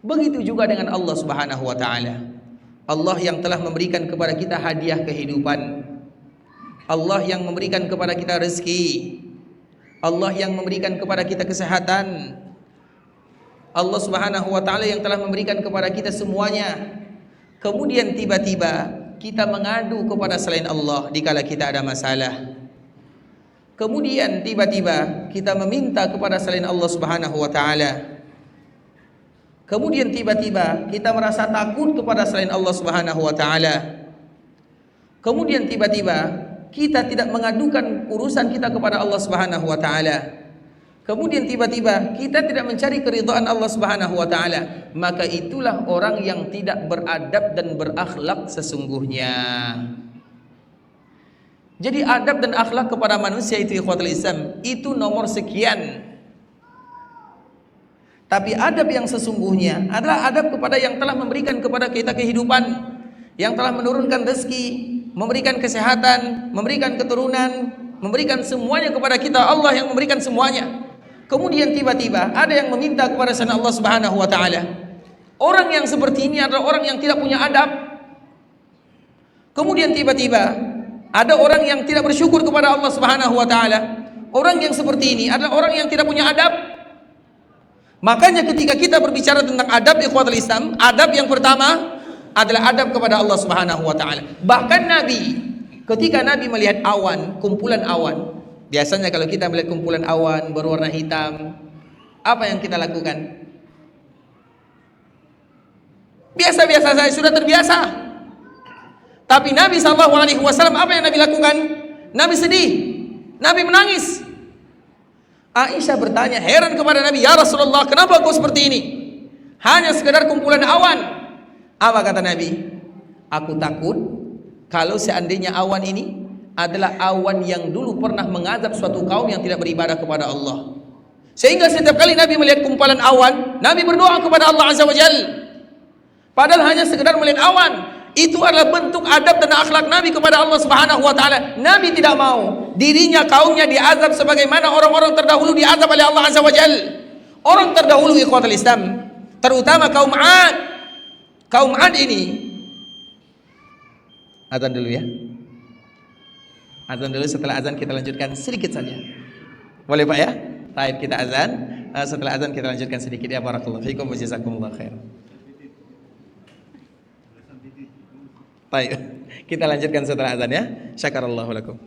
Begitu juga dengan Allah Subhanahu wa taala. Allah yang telah memberikan kepada kita hadiah kehidupan. Allah yang memberikan kepada kita rezeki. Allah yang memberikan kepada kita kesehatan. Allah Subhanahu wa taala yang telah memberikan kepada kita semuanya. Kemudian tiba-tiba kita mengadu kepada selain Allah dikala kita ada masalah. Kemudian tiba-tiba kita meminta kepada selain Allah Subhanahu wa taala. Kemudian tiba-tiba kita merasa takut kepada selain Allah Subhanahu wa taala. Kemudian tiba-tiba kita tidak mengadukan urusan kita kepada Allah Subhanahu wa taala. Kemudian tiba-tiba kita tidak mencari keridhaan Allah Subhanahu wa taala, maka itulah orang yang tidak beradab dan berakhlak sesungguhnya. Jadi adab dan akhlak kepada manusia itu, ikhwatul Islam, itu nomor sekian. Tapi adab yang sesungguhnya adalah adab kepada yang telah memberikan kepada kita kehidupan, yang telah menurunkan rezeki, memberikan kesehatan, memberikan keturunan, memberikan semuanya kepada kita. Allah yang memberikan semuanya. Kemudian tiba-tiba ada yang meminta kepada selain Allah Subhanahu wa taala. Orang yang seperti ini adalah orang yang tidak punya adab. Kemudian tiba-tiba ada orang yang tidak bersyukur kepada Allah Subhanahu wa taala. Orang yang seperti ini adalah orang yang tidak punya adab. Makanya ketika kita berbicara tentang adab, ikhwatul Islam, adab yang pertama adalah adab kepada Allah Subhanahu wa taala. Bahkan Nabi, ketika Nabi melihat awan, kumpulan awan, biasanya kalau kita melihat kumpulan awan berwarna hitam, apa yang kita lakukan? Biasa-biasa saja, sudah terbiasa. Tapi Nabi SAW, apa yang Nabi lakukan? Nabi sedih, Nabi menangis. Aisyah bertanya, heran kepada Nabi, ya Rasulullah, kenapa kau seperti ini? Hanya sekedar kumpulan awan. Apa kata Nabi? Aku takut kalau seandainya awan ini adalah awan yang dulu pernah mengazab suatu kaum yang tidak beribadah kepada Allah. Sehingga setiap kali Nabi melihat kumpulan awan, Nabi berdoa kepada Allah Azza wa Jalla. Padahal hanya sekedar melihat awan. Itu adalah bentuk adab dan akhlak Nabi kepada Allah Subhanahu wa taala. Nabi tidak mau dirinya, kaumnya diazab sebagaimana orang-orang terdahulu diazab oleh Allah Azza wa Jalla. Orang terdahulu, ikhwatul Islam, terutama kaum Ad. Kaum Ad ini, azan dulu ya. Azan dulu, setelah azan kita lanjutkan sedikit saja. Boleh Pak ya? Baik, kita azan. Setelah azan kita lanjutkan sedikit ya. Barakallahu fiikum wa jazakumullah khair. Baik, kita lanjutkan setelah azan ya. Syakarallahu lakum.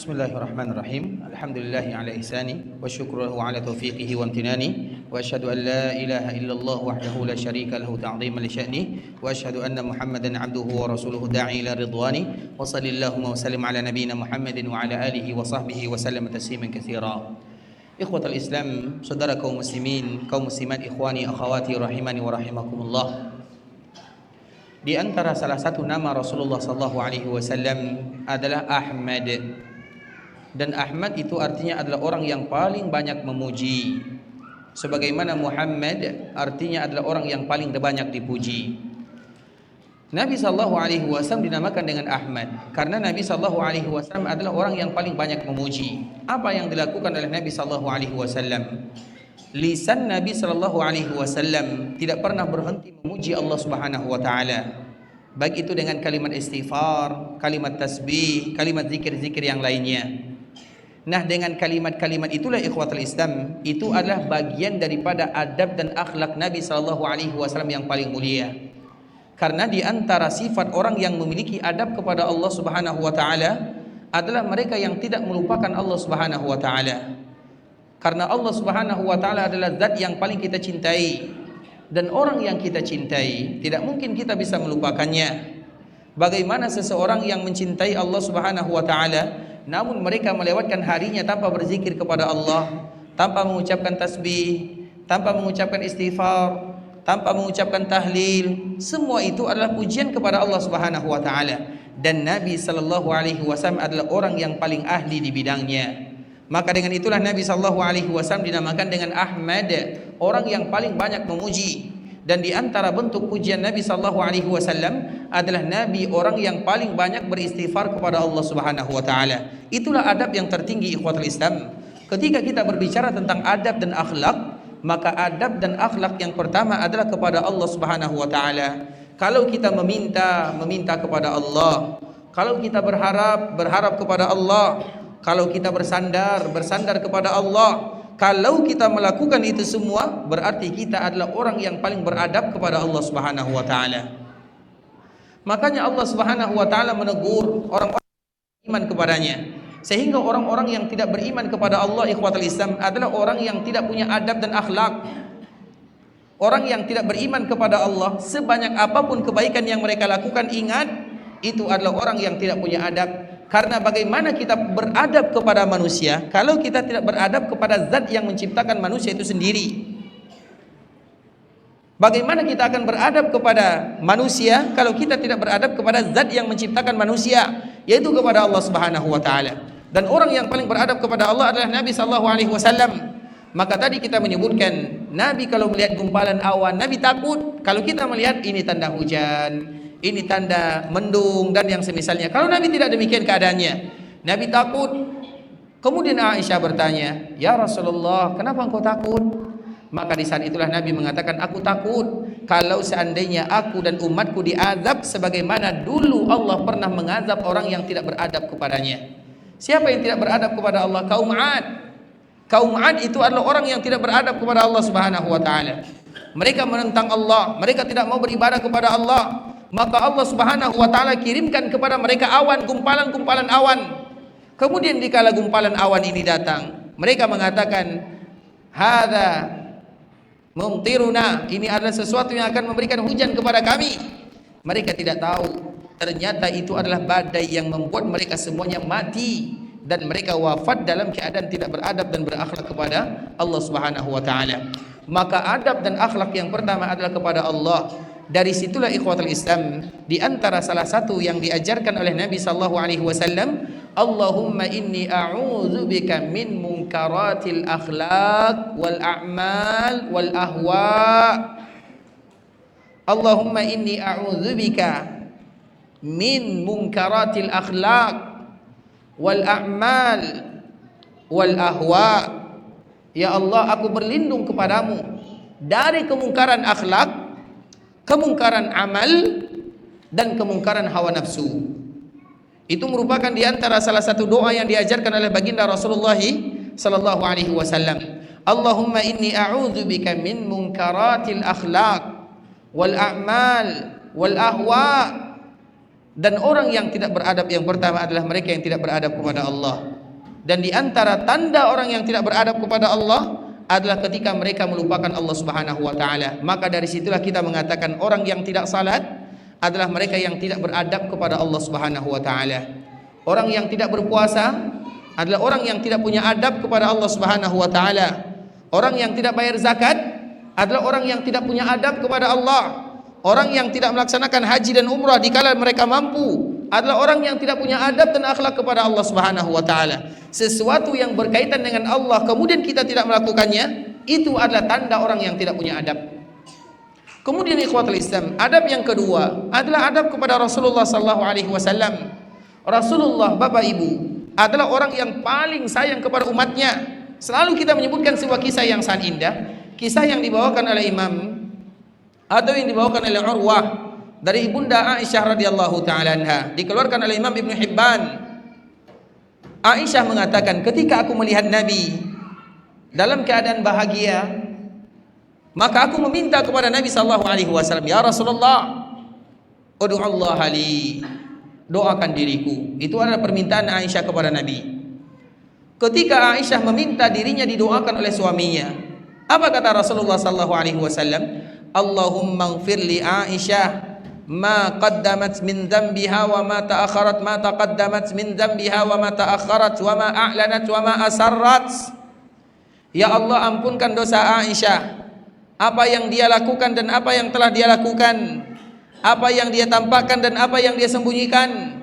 Bismillahirrahmanirrahim. Alhamdulillahi ala ihsani wa syukruhu ala taufiqihi wa amtinani wa asyhadu an la ilaha illallah wahdahu la syarika lahu ta'ziman li sya'ni wa asyhadu anna Muhammadan 'abduhu wa rasuluhu da'i ila ridwani wa sallallahu wa sallim ala nabiyyina Muhammadin wa ala alihi wa sahbihi wa sallam tasliman katsira. Ikhwatal Islam, saudara kaum muslimin, kaum muslimat, ikhwani akhwati rahimani wa rahimakumullah. Di antara salah satu nama Rasulullah sallallahu alaihi wasallam adalah Ahmad. Dan Ahmad itu artinya adalah orang yang paling banyak memuji. Sebagaimana Muhammad artinya adalah orang yang paling banyak dipuji. Nabi sallallahu alaihi wasallam dinamakan dengan Ahmad karena Nabi sallallahu alaihi wasallam adalah orang yang paling banyak memuji. Apa yang dilakukan oleh Nabi sallallahu alaihi wasallam? Lisan Nabi sallallahu alaihi wasallam tidak pernah berhenti memuji Allah Subhanahu wa taala. Baik itu dengan kalimat istighfar, kalimat tasbih, kalimat zikir-zikir yang lainnya. Nah, dengan kalimat-kalimat itulah ikhwatul Islam, itu adalah bagian daripada adab dan akhlak Nabi sallallahu alaihi wasallam yang paling mulia. Karena di antara sifat orang yang memiliki adab kepada Allah Subhanahu wa taala adalah mereka yang tidak melupakan Allah Subhanahu wa taala. Karena Allah Subhanahu wa taala adalah zat yang paling kita cintai. dan orang yang kita cintai, tidak mungkin kita bisa melupakannya. Bagaimana seseorang yang mencintai Allah Subhanahu wa taala namun mereka melewatkan harinya tanpa berzikir kepada Allah, tanpa mengucapkan tasbih, tanpa mengucapkan istighfar, tanpa mengucapkan tahlil, semua itu adalah pujian kepada Allah Subhanahu wa taala. Dan Nabi sallallahu alaihi wasallam adalah orang yang paling ahli di bidangnya. Maka dengan itulah Nabi sallallahu alaihi wasallam dinamakan dengan Ahmad, orang yang paling banyak memuji. Dan di antara bentuk pujian Nabi sallallahu alaihi wasallam adalah Nabi orang yang paling banyak beristighfar kepada Allah Subhanahu wa taala. Itulah adab yang tertinggi ikhwatul Islam. Ketika kita berbicara tentang adab dan akhlak, maka adab dan akhlak yang pertama adalah kepada Allah Subhanahu wa taala. Kalau kita meminta kepada Allah. Kalau kita berharap kepada Allah. Kalau kita bersandar kepada Allah. Kalau kita melakukan itu semua, berarti kita adalah orang yang paling beradab kepada Allah Subhanahu wa taala. Makanya Allah Subhanahu wa taala menegur orang-orang yang beriman kepadanya. Sehingga orang-orang yang tidak beriman kepada Allah ikhwatul Islam adalah orang yang tidak punya adab dan akhlak. Orang yang tidak beriman kepada Allah, sebanyak apapun kebaikan yang mereka lakukan, ingat, itu adalah orang yang tidak punya adab. Karena bagaimana kita beradab kepada manusia kalau kita tidak beradab kepada zat yang menciptakan manusia itu sendiri? Bagaimana kita akan beradab kepada manusia kalau kita tidak beradab kepada zat yang menciptakan manusia, yaitu kepada Allah Subhanahu wa taala. Dan orang yang paling beradab kepada Allah adalah Nabi sallallahu alaihi wasallam. Maka tadi kita menyebutkan Nabi kalau melihat gumpalan awan, Nabi takut. Kalau kita melihat ini tanda hujan, ini tanda mendung dan yang semisalnya. Kalau Nabi tidak demikian keadaannya, Nabi takut. Kemudian Aisyah bertanya, "Ya Rasulullah, kenapa engkau takut?" Maka di saat itulah Nabi mengatakan, "Aku takut kalau seandainya aku dan umatku diazab sebagaimana dulu Allah pernah mengazab orang yang tidak beradab kepadanya." Siapa yang tidak beradab kepada Allah? Kaum 'Ad. Kaum 'Ad itu adalah orang yang tidak beradab kepada Allah Subhanahu wa taala. Mereka menentang Allah, mereka tidak mau beribadah kepada Allah. Maka Allah Subhanahu wa taala kirimkan kepada mereka awan, gumpalan-gumpalan awan. Kemudian dikala gumpalan awan ini datang, mereka mengatakan, "Hadza mumtiruna." Ini adalah sesuatu yang akan memberikan hujan kepada kami. Mereka tidak tahu ternyata itu adalah badai yang membuat mereka semuanya mati dan mereka wafat dalam keadaan tidak beradab dan berakhlak kepada Allah Subhanahu wa taala. Maka adab dan akhlak yang pertama adalah kepada Allah. Dari situlah ikhwatul Islam, di antara salah satu yang diajarkan oleh Nabi sallallahu alaihi wasallam, Allahumma inni a'udzubika min munkaratil akhlaq wal a'mal wal ahwa. Allahumma inni a'udzubika min munkaratil akhlaq wal a'mal wal ahwa. Ya Allah, aku berlindung kepadamu dari kemungkaran akhlak, kemungkaran amal, dan kemungkaran hawa nafsu. Itu merupakan di antara salah satu doa yang diajarkan oleh baginda Rasulullah sallallahu alaihi wasallam. Allahumma inni a'udzubika min munkaratil akhlaq wal a'mal wal ahwa. Dan orang yang tidak beradab yang pertama adalah mereka yang tidak beradab kepada Allah. Dan di antara tanda orang yang tidak beradab kepada Allah adalah ketika mereka melupakan Allah Subhanahu wa taala. Maka dari situlah kita mengatakan orang yang tidak salat adalah mereka yang tidak beradab kepada Allah Subhanahu wa taala. Orang yang tidak berpuasa adalah orang yang tidak punya adab kepada Allah Subhanahu wa taala. Orang yang tidak bayar zakat adalah orang yang tidak punya adab kepada Allah. Orang yang tidak melaksanakan haji dan umrah dikala mereka mampu adalah orang yang tidak punya adab dan akhlak kepada Allah Subhanahu wa taala. Sesuatu yang berkaitan dengan Allah kemudian kita tidak melakukannya, itu adalah tanda orang yang tidak punya adab. Kemudian ikhwatul Islam, adab yang kedua adalah adab kepada Rasulullah sallallahu alaihi wasallam. Rasulullah, Bapak Ibu, adalah orang yang paling sayang kepada umatnya. Selalu kita menyebutkan sebuah kisah yang sangat indah, kisah yang dibawakan oleh Imam atau yang dibawakan oleh Urwah dari Ibunda Aisyah radhiyallahu taala anha, dikeluarkan oleh Imam Ibnu Hibban. Aisyah mengatakan, ketika aku melihat Nabi dalam keadaan bahagia, maka aku meminta kepada Nabi sallallahu alaihi wasallam, "Ya Rasulullah, ud'u Allah li." Doakan diriku. Itu adalah permintaan Aisyah kepada Nabi. Ketika Aisyah meminta dirinya didoakan oleh suaminya, apa kata Rasulullah sallallahu alaihi wasallam? Allahumma ighfir li Aisyah ma qaddamat min dhanbiha wa ma ta'akharat, ma taqaddamat min dhanbiha wa ma ta'akharat, wa ma a'lanat wa ma asarrat. Ya Allah, ampunkan dosa Aisyah, apa yang dia lakukan dan apa yang telah dia lakukan, apa yang dia tampakkan dan apa yang dia sembunyikan.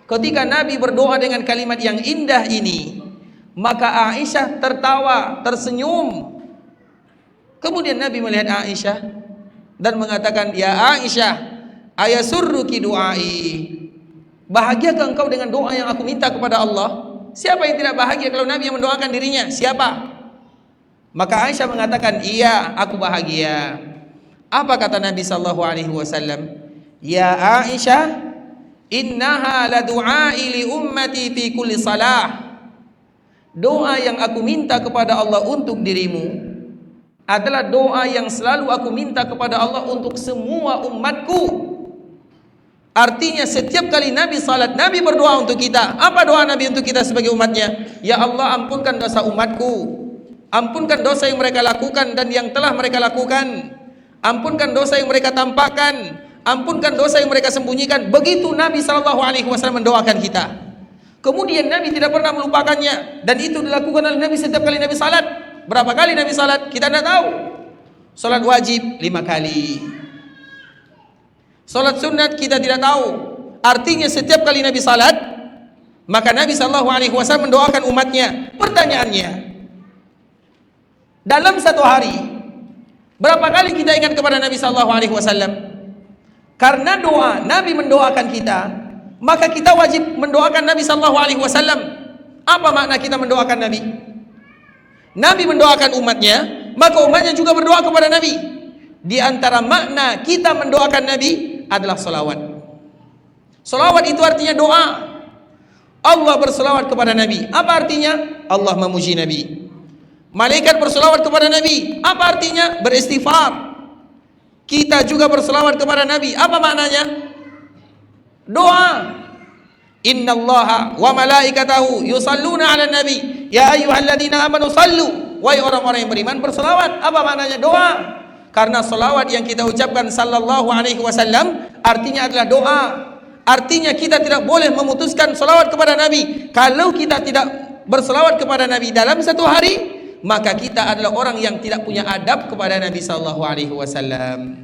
Ketika Nabi berdoa dengan kalimat yang indah ini, maka Aisyah tertawa, tersenyum. Kemudian Nabi melihat Aisyah dan mengatakan, "Ya Aisyah, ayasurruki du'ai?" Bahagiakah engkau dengan doa yang aku minta kepada Allah? Siapa yang tidak bahagia kalau Nabi yang mendoakan dirinya? Siapa? Maka Aisyah mengatakan, "Iya, aku bahagia." Apa kata Nabi sallallahu alaihi wasallam? "Ya Aisyah, innaha la du'ai li ummati fi kulli salah." Doa yang aku minta kepada Allah untuk dirimu adalah doa yang selalu aku minta kepada Allah untuk semua umatku. Artinya setiap kali Nabi salat, Nabi berdoa untuk kita. Apa doa Nabi untuk kita sebagai umatnya? Ya Allah, ampunkan dosa umatku, ampunkan dosa yang mereka lakukan dan yang telah mereka lakukan, ampunkan dosa yang mereka tampakkan, ampunkan dosa yang mereka sembunyikan. Begitu Nabi SAW mendoakan kita. Kemudian Nabi tidak pernah melupakannya, dan itu dilakukan oleh Nabi setiap kali Nabi salat. Berapa kali Nabi salat? Kita tidak tahu. Salat wajib 5 kali. Salat sunat kita tidak tahu. Artinya setiap kali Nabi salat, maka Nabi SAW mendoakan umatnya. Pertanyaannya, dalam satu hari berapa kali kita ingat kepada Nabi SAW? Karena doa Nabi mendoakan kita, maka kita wajib mendoakan Nabi SAW. Apa makna kita mendoakan Nabi? Nabi mendoakan umatnya, maka umatnya juga berdoa kepada Nabi. Di antara makna kita mendoakan Nabi adalah salawat. Salawat itu artinya doa. Allah bersalawat kepada Nabi. Apa artinya? Allah memuji Nabi. Malaikat bersalawat kepada Nabi. Apa artinya? Beristighfar. Kita juga bersalawat kepada Nabi. Apa maknanya? Doa. Innallaha wa malaikatahu yusalluna 'alan nabi ya ayyuhalladzina amanu sallu. Wahai orang-orang yang beriman, berselawat. Apa maknanya? Doa. Karena selawat yang kita ucapkan sallallahu alaihi wasallam artinya adalah doa. Artinya kita tidak boleh memutuskan selawat kepada Nabi. Kalau kita tidak berselawat kepada Nabi dalam satu hari, maka kita adalah orang yang tidak punya adab kepada Nabi sallallahu alaihi wasallam.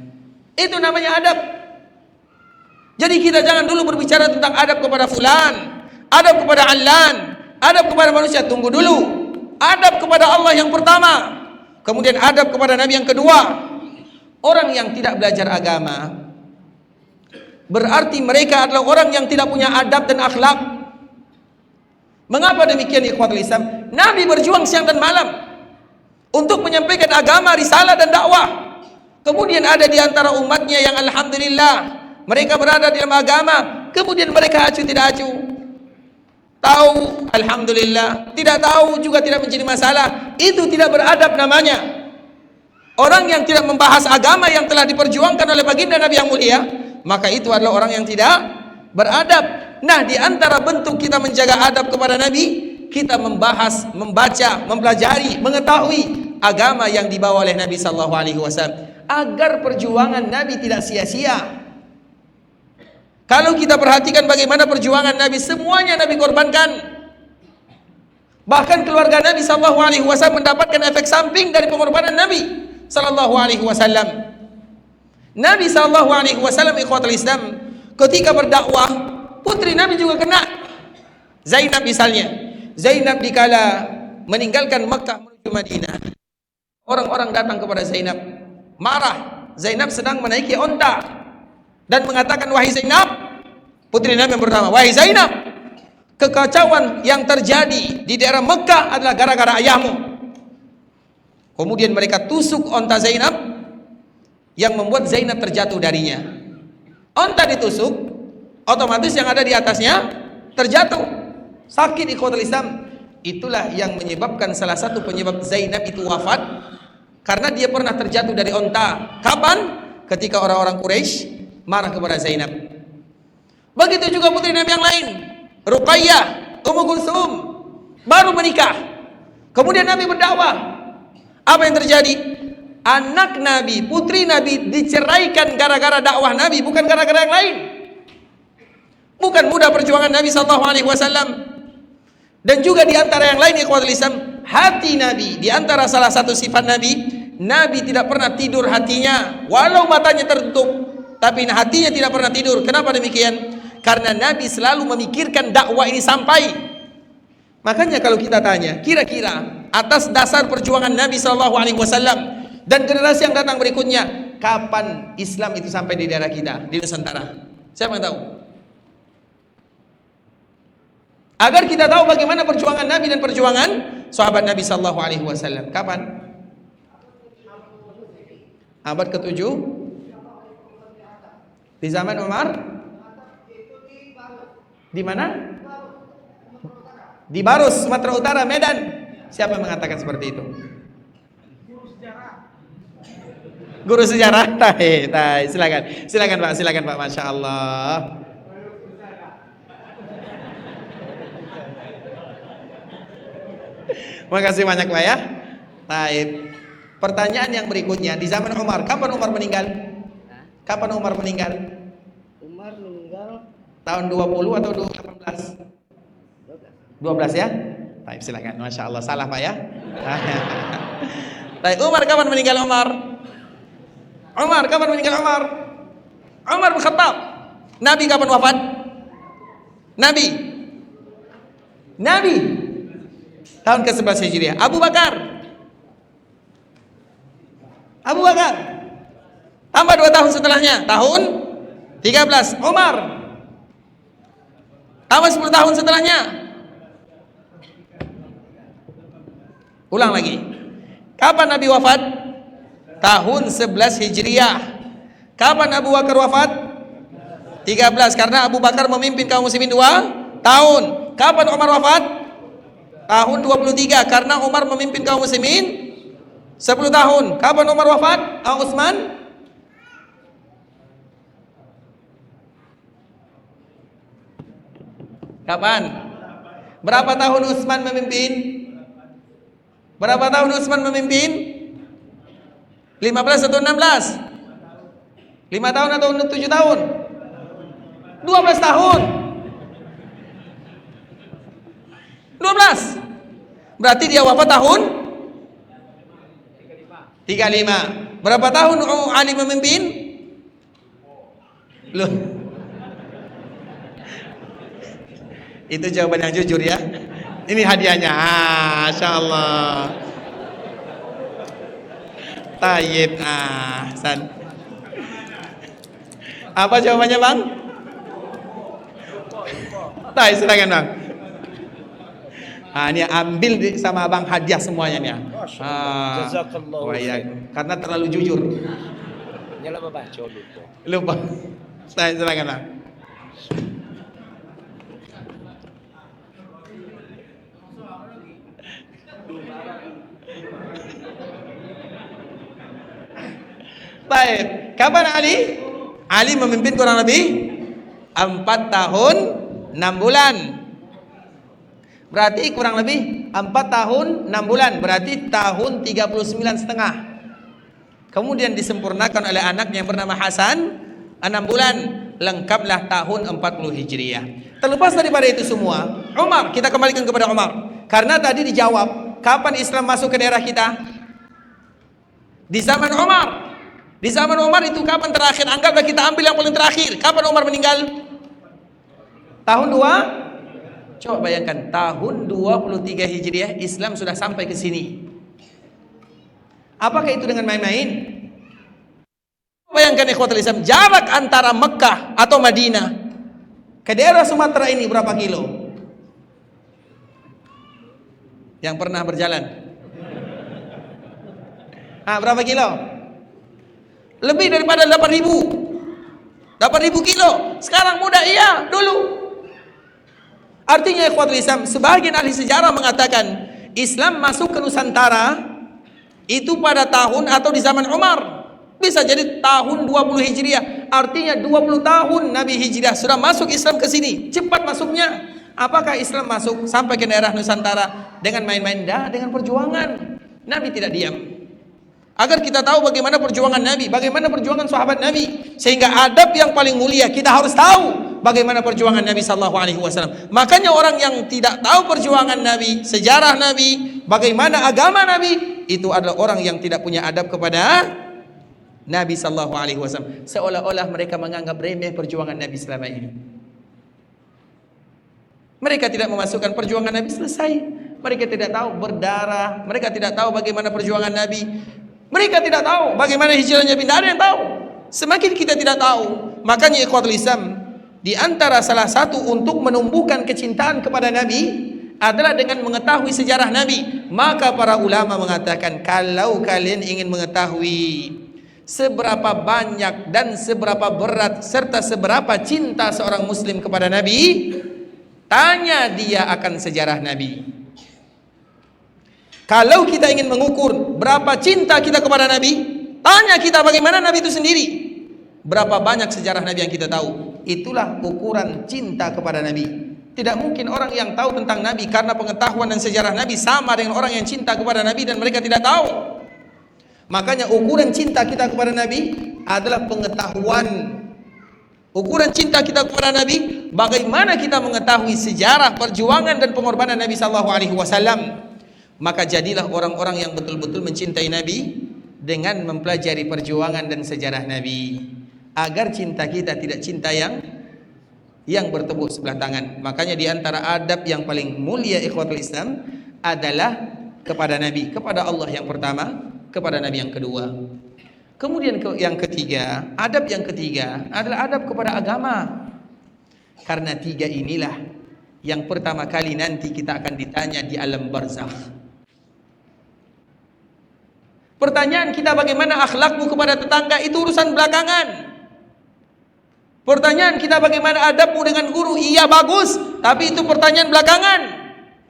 Itu namanya adab. Jadi kita jangan dulu berbicara tentang adab kepada fulan, adab kepada allan, adab kepada manusia. Tunggu dulu. Adab kepada Allah yang pertama, kemudian adab kepada Nabi yang kedua. Orang yang tidak belajar agama berarti mereka adalah orang yang tidak punya adab dan akhlak. Mengapa demikian, ikhwatul Islam? Nabi berjuang siang dan malam untuk menyampaikan agama, risalah dan dakwah. Kemudian ada di antara umatnya yang alhamdulillah mereka berada di dalam agama, kemudian mereka acuh tidak acuh. Tahu alhamdulillah, tidak tahu juga tidak menjadi masalah. Itu tidak beradab namanya. Orang yang tidak membahas agama yang telah diperjuangkan oleh baginda Nabi yang mulia, maka itu adalah orang yang tidak beradab. Nah, di antara bentuk kita menjaga adab kepada Nabi, kita membahas, membaca, mempelajari, mengetahui agama yang dibawa oleh Nabi sallallahu alaihi wasallam agar perjuangan Nabi tidak sia-sia. Kalau kita perhatikan bagaimana perjuangan Nabi, semuanya Nabi korbankan. Bahkan keluarga Nabi sallallahu alaihi wasallam mendapatkan efek samping dari pengorbanan Nabi sallallahu alaihi wasallam. Nabi sallallahu alaihi wasallam, ikhwatul Islam, ketika berdakwah, putri Nabi juga kena. Zainab misalnya. Zainab dikala meninggalkan Makkah menuju Madinah, orang-orang datang kepada Zainab, marah. Zainab sedang menaiki onta dan mengatakan, "Wahai Zainab," putri Nabi yang pertama, "Wahai Zainab, kekacauan yang terjadi di daerah Mekah adalah gara-gara ayahmu." Kemudian mereka tusuk onta Zainab yang membuat Zainab terjatuh darinya. Onta ditusuk, otomatis yang ada di atasnya terjatuh. Sakit, ikhwatul Islam. Itulah yang menyebabkan, salah satu penyebab Zainab itu wafat, karena dia pernah terjatuh dari onta. Kapan? Ketika orang-orang Quraisy marah kepada Zainab. Begitu juga putri Nabi yang lain, Ruqayyah, Ummu Kulsum, baru menikah. Kemudian Nabi berdakwah. Apa yang terjadi? Anak Nabi, putri Nabi diceraikan gara-gara dakwah Nabi, bukan gara-gara yang lain. Bukan mudah perjuangan Nabi SAW. Dan juga di antara yang lain, ikhwatul Islam, hati Nabi. Di antara salah satu sifat Nabi, Nabi tidak pernah tidur hatinya, walau matanya tertutup, tapi hatinya tidak pernah tidur. Kenapa demikian? Karena Nabi selalu memikirkan dakwah ini sampai. Makanya kalau kita tanya, kira-kira atas dasar perjuangan Nabi SAW dan generasi yang datang berikutnya, kapan Islam itu sampai di daerah kita, di Nusantara? Siapa yang tahu? Agar kita tahu bagaimana perjuangan Nabi dan perjuangan sahabat Nabi SAW. Kapan? Abad ke-7? Di zaman Umar? Di mana? Di Barus, Sumatera Utara, Medan. Siapa yang mengatakan seperti itu? Guru sejarah. Silakan Pak, Masya Allah. Makasih banyak Pak ya. Baik. Pertanyaan yang berikutnya, di zaman Umar, kapan Umar meninggal? Kapan Umar meninggal? Umar meninggal tahun 20 atau 18? 12 ya? Baik, silakan. Masya Allah, salah Pak ya. Baik, Umar kapan meninggal Umar? Umar kapan meninggal Umar? Umar bin Khattab. Nabi kapan wafat? Nabi tahun ke-11 Hijriah. Abu Bakar tambah 2 tahun setelahnya, tahun 13. Umar tambah 10 tahun setelahnya. Ulang lagi. Kapan Nabi wafat? Tahun 11 Hijriah. Kapan Abu Bakar wafat? 13, karena Abu Bakar memimpin kaum muslimin 2 tahun. Kapan Umar wafat? Tahun 23, karena Umar memimpin kaum muslimin 10 tahun. Kapan Umar wafat? Utsman? Kapan? Berapa tahun Utsman memimpin? Berapa tahun Utsman memimpin? 15 atau 16? 5 tahun atau 7 tahun? 12 tahun. 12. Berarti dia wafat tahun 35. Berapa tahun Ali memimpin? Loh. Itu jawaban yang jujur ya. Ini hadiahnya. Masya Allah. Tayyib. San. Apa jawabannya Bang? Tayyib, silakan Bang. Ini ambil sama Bang hadiah semuanya nih. Jazakallahu khairan. Karena terlalu jujur. Nyala bapak Lupa. Silakan Bang. Baik, kapan Ali? Ali memimpin kurang lebih 4 tahun 6 bulan. Berarti kurang lebih 4 tahun 6 bulan. Berarti tahun 39,5. Kemudian disempurnakan oleh anaknya yang bernama Hasan 6 bulan. Lengkaplah tahun 40 Hijriah. Terlepas daripada itu semua, Umar, kita kembalikan kepada Umar. Karena tadi dijawab, kapan Islam masuk ke daerah kita? Di zaman Umar. Di zaman Umar itu kapan terakhir? Anggaplah kita ambil yang paling terakhir. Kapan Umar meninggal? Tahun 2. Coba bayangkan, tahun 23 Hijriah Islam sudah sampai ke sini. Apakah itu dengan main-main? Bayangkan ikhwatul Islam, jarak antara Mekah atau Madinah ke daerah Sumatera ini berapa kilo? Yang pernah berjalan? Berapa kilo? Lebih daripada 8.000 kilo. Sekarang mudah, iya, dulu. Artinya ikhwatul Islam, sebagian ahli sejarah mengatakan Islam masuk ke Nusantara itu pada tahun atau di zaman Umar. Bisa jadi tahun 20 Hijriah. Artinya 20 tahun Nabi Hijriah sudah masuk Islam ke sini. Cepat masuknya. Apakah Islam masuk sampai ke daerah Nusantara dengan main-main? Dengan perjuangan. Nabi tidak diam. Agar kita tahu bagaimana perjuangan Nabi, bagaimana perjuangan sahabat Nabi. Sehingga adab yang paling mulia kita harus tahu bagaimana perjuangan Nabi sallallahu alaihi wasallam. Makanya orang yang tidak tahu perjuangan Nabi, sejarah Nabi, bagaimana agama Nabi, itu adalah orang yang tidak punya adab kepada Nabi sallallahu alaihi wasallam. Seolah-olah mereka menganggap remeh perjuangan Nabi selama ini. Mereka tidak memasukkan perjuangan Nabi selesai. Mereka tidak tahu berdarah, mereka tidak tahu bagaimana perjuangan Nabi. Mereka tidak tahu bagaimana hijrahnya, tidak ada yang tahu. Semakin kita tidak tahu, makanya ikhwatul Islam, di antara salah satu untuk menumbuhkan kecintaan kepada Nabi adalah dengan mengetahui sejarah Nabi. Maka para ulama mengatakan, kalau kalian ingin mengetahui seberapa banyak dan seberapa berat serta seberapa cinta seorang muslim kepada Nabi, tanya dia akan sejarah Nabi. Kalau kita ingin mengukur berapa cinta kita kepada Nabi, tanya kita bagaimana Nabi itu sendiri. Berapa banyak sejarah Nabi yang kita tahu. Itulah ukuran cinta kepada Nabi. Tidak mungkin orang yang tahu tentang Nabi karena pengetahuan dan sejarah Nabi sama dengan orang yang cinta kepada Nabi dan mereka tidak tahu. Makanya ukuran cinta kita kepada Nabi adalah pengetahuan. Ukuran cinta kita kepada Nabi, bagaimana kita mengetahui sejarah, perjuangan dan pengorbanan Nabi sallallahu alaihi wasallam. Maka jadilah orang-orang yang betul-betul mencintai Nabi dengan mempelajari perjuangan dan sejarah Nabi, agar cinta kita tidak cinta yang bertepuk sebelah tangan. Makanya di antara adab yang paling mulia ikhwatul Islam adalah kepada Nabi, kepada Allah yang pertama, kepada Nabi yang kedua. Kemudian yang ketiga, adab yang ketiga adalah adab kepada agama. Karena tiga inilah yang pertama kali nanti kita akan ditanya di alam barzakh. Pertanyaan kita bagaimana akhlakmu kepada tetangga itu urusan belakangan. Pertanyaan kita bagaimana adabmu dengan guru, iya bagus, tapi itu pertanyaan belakangan.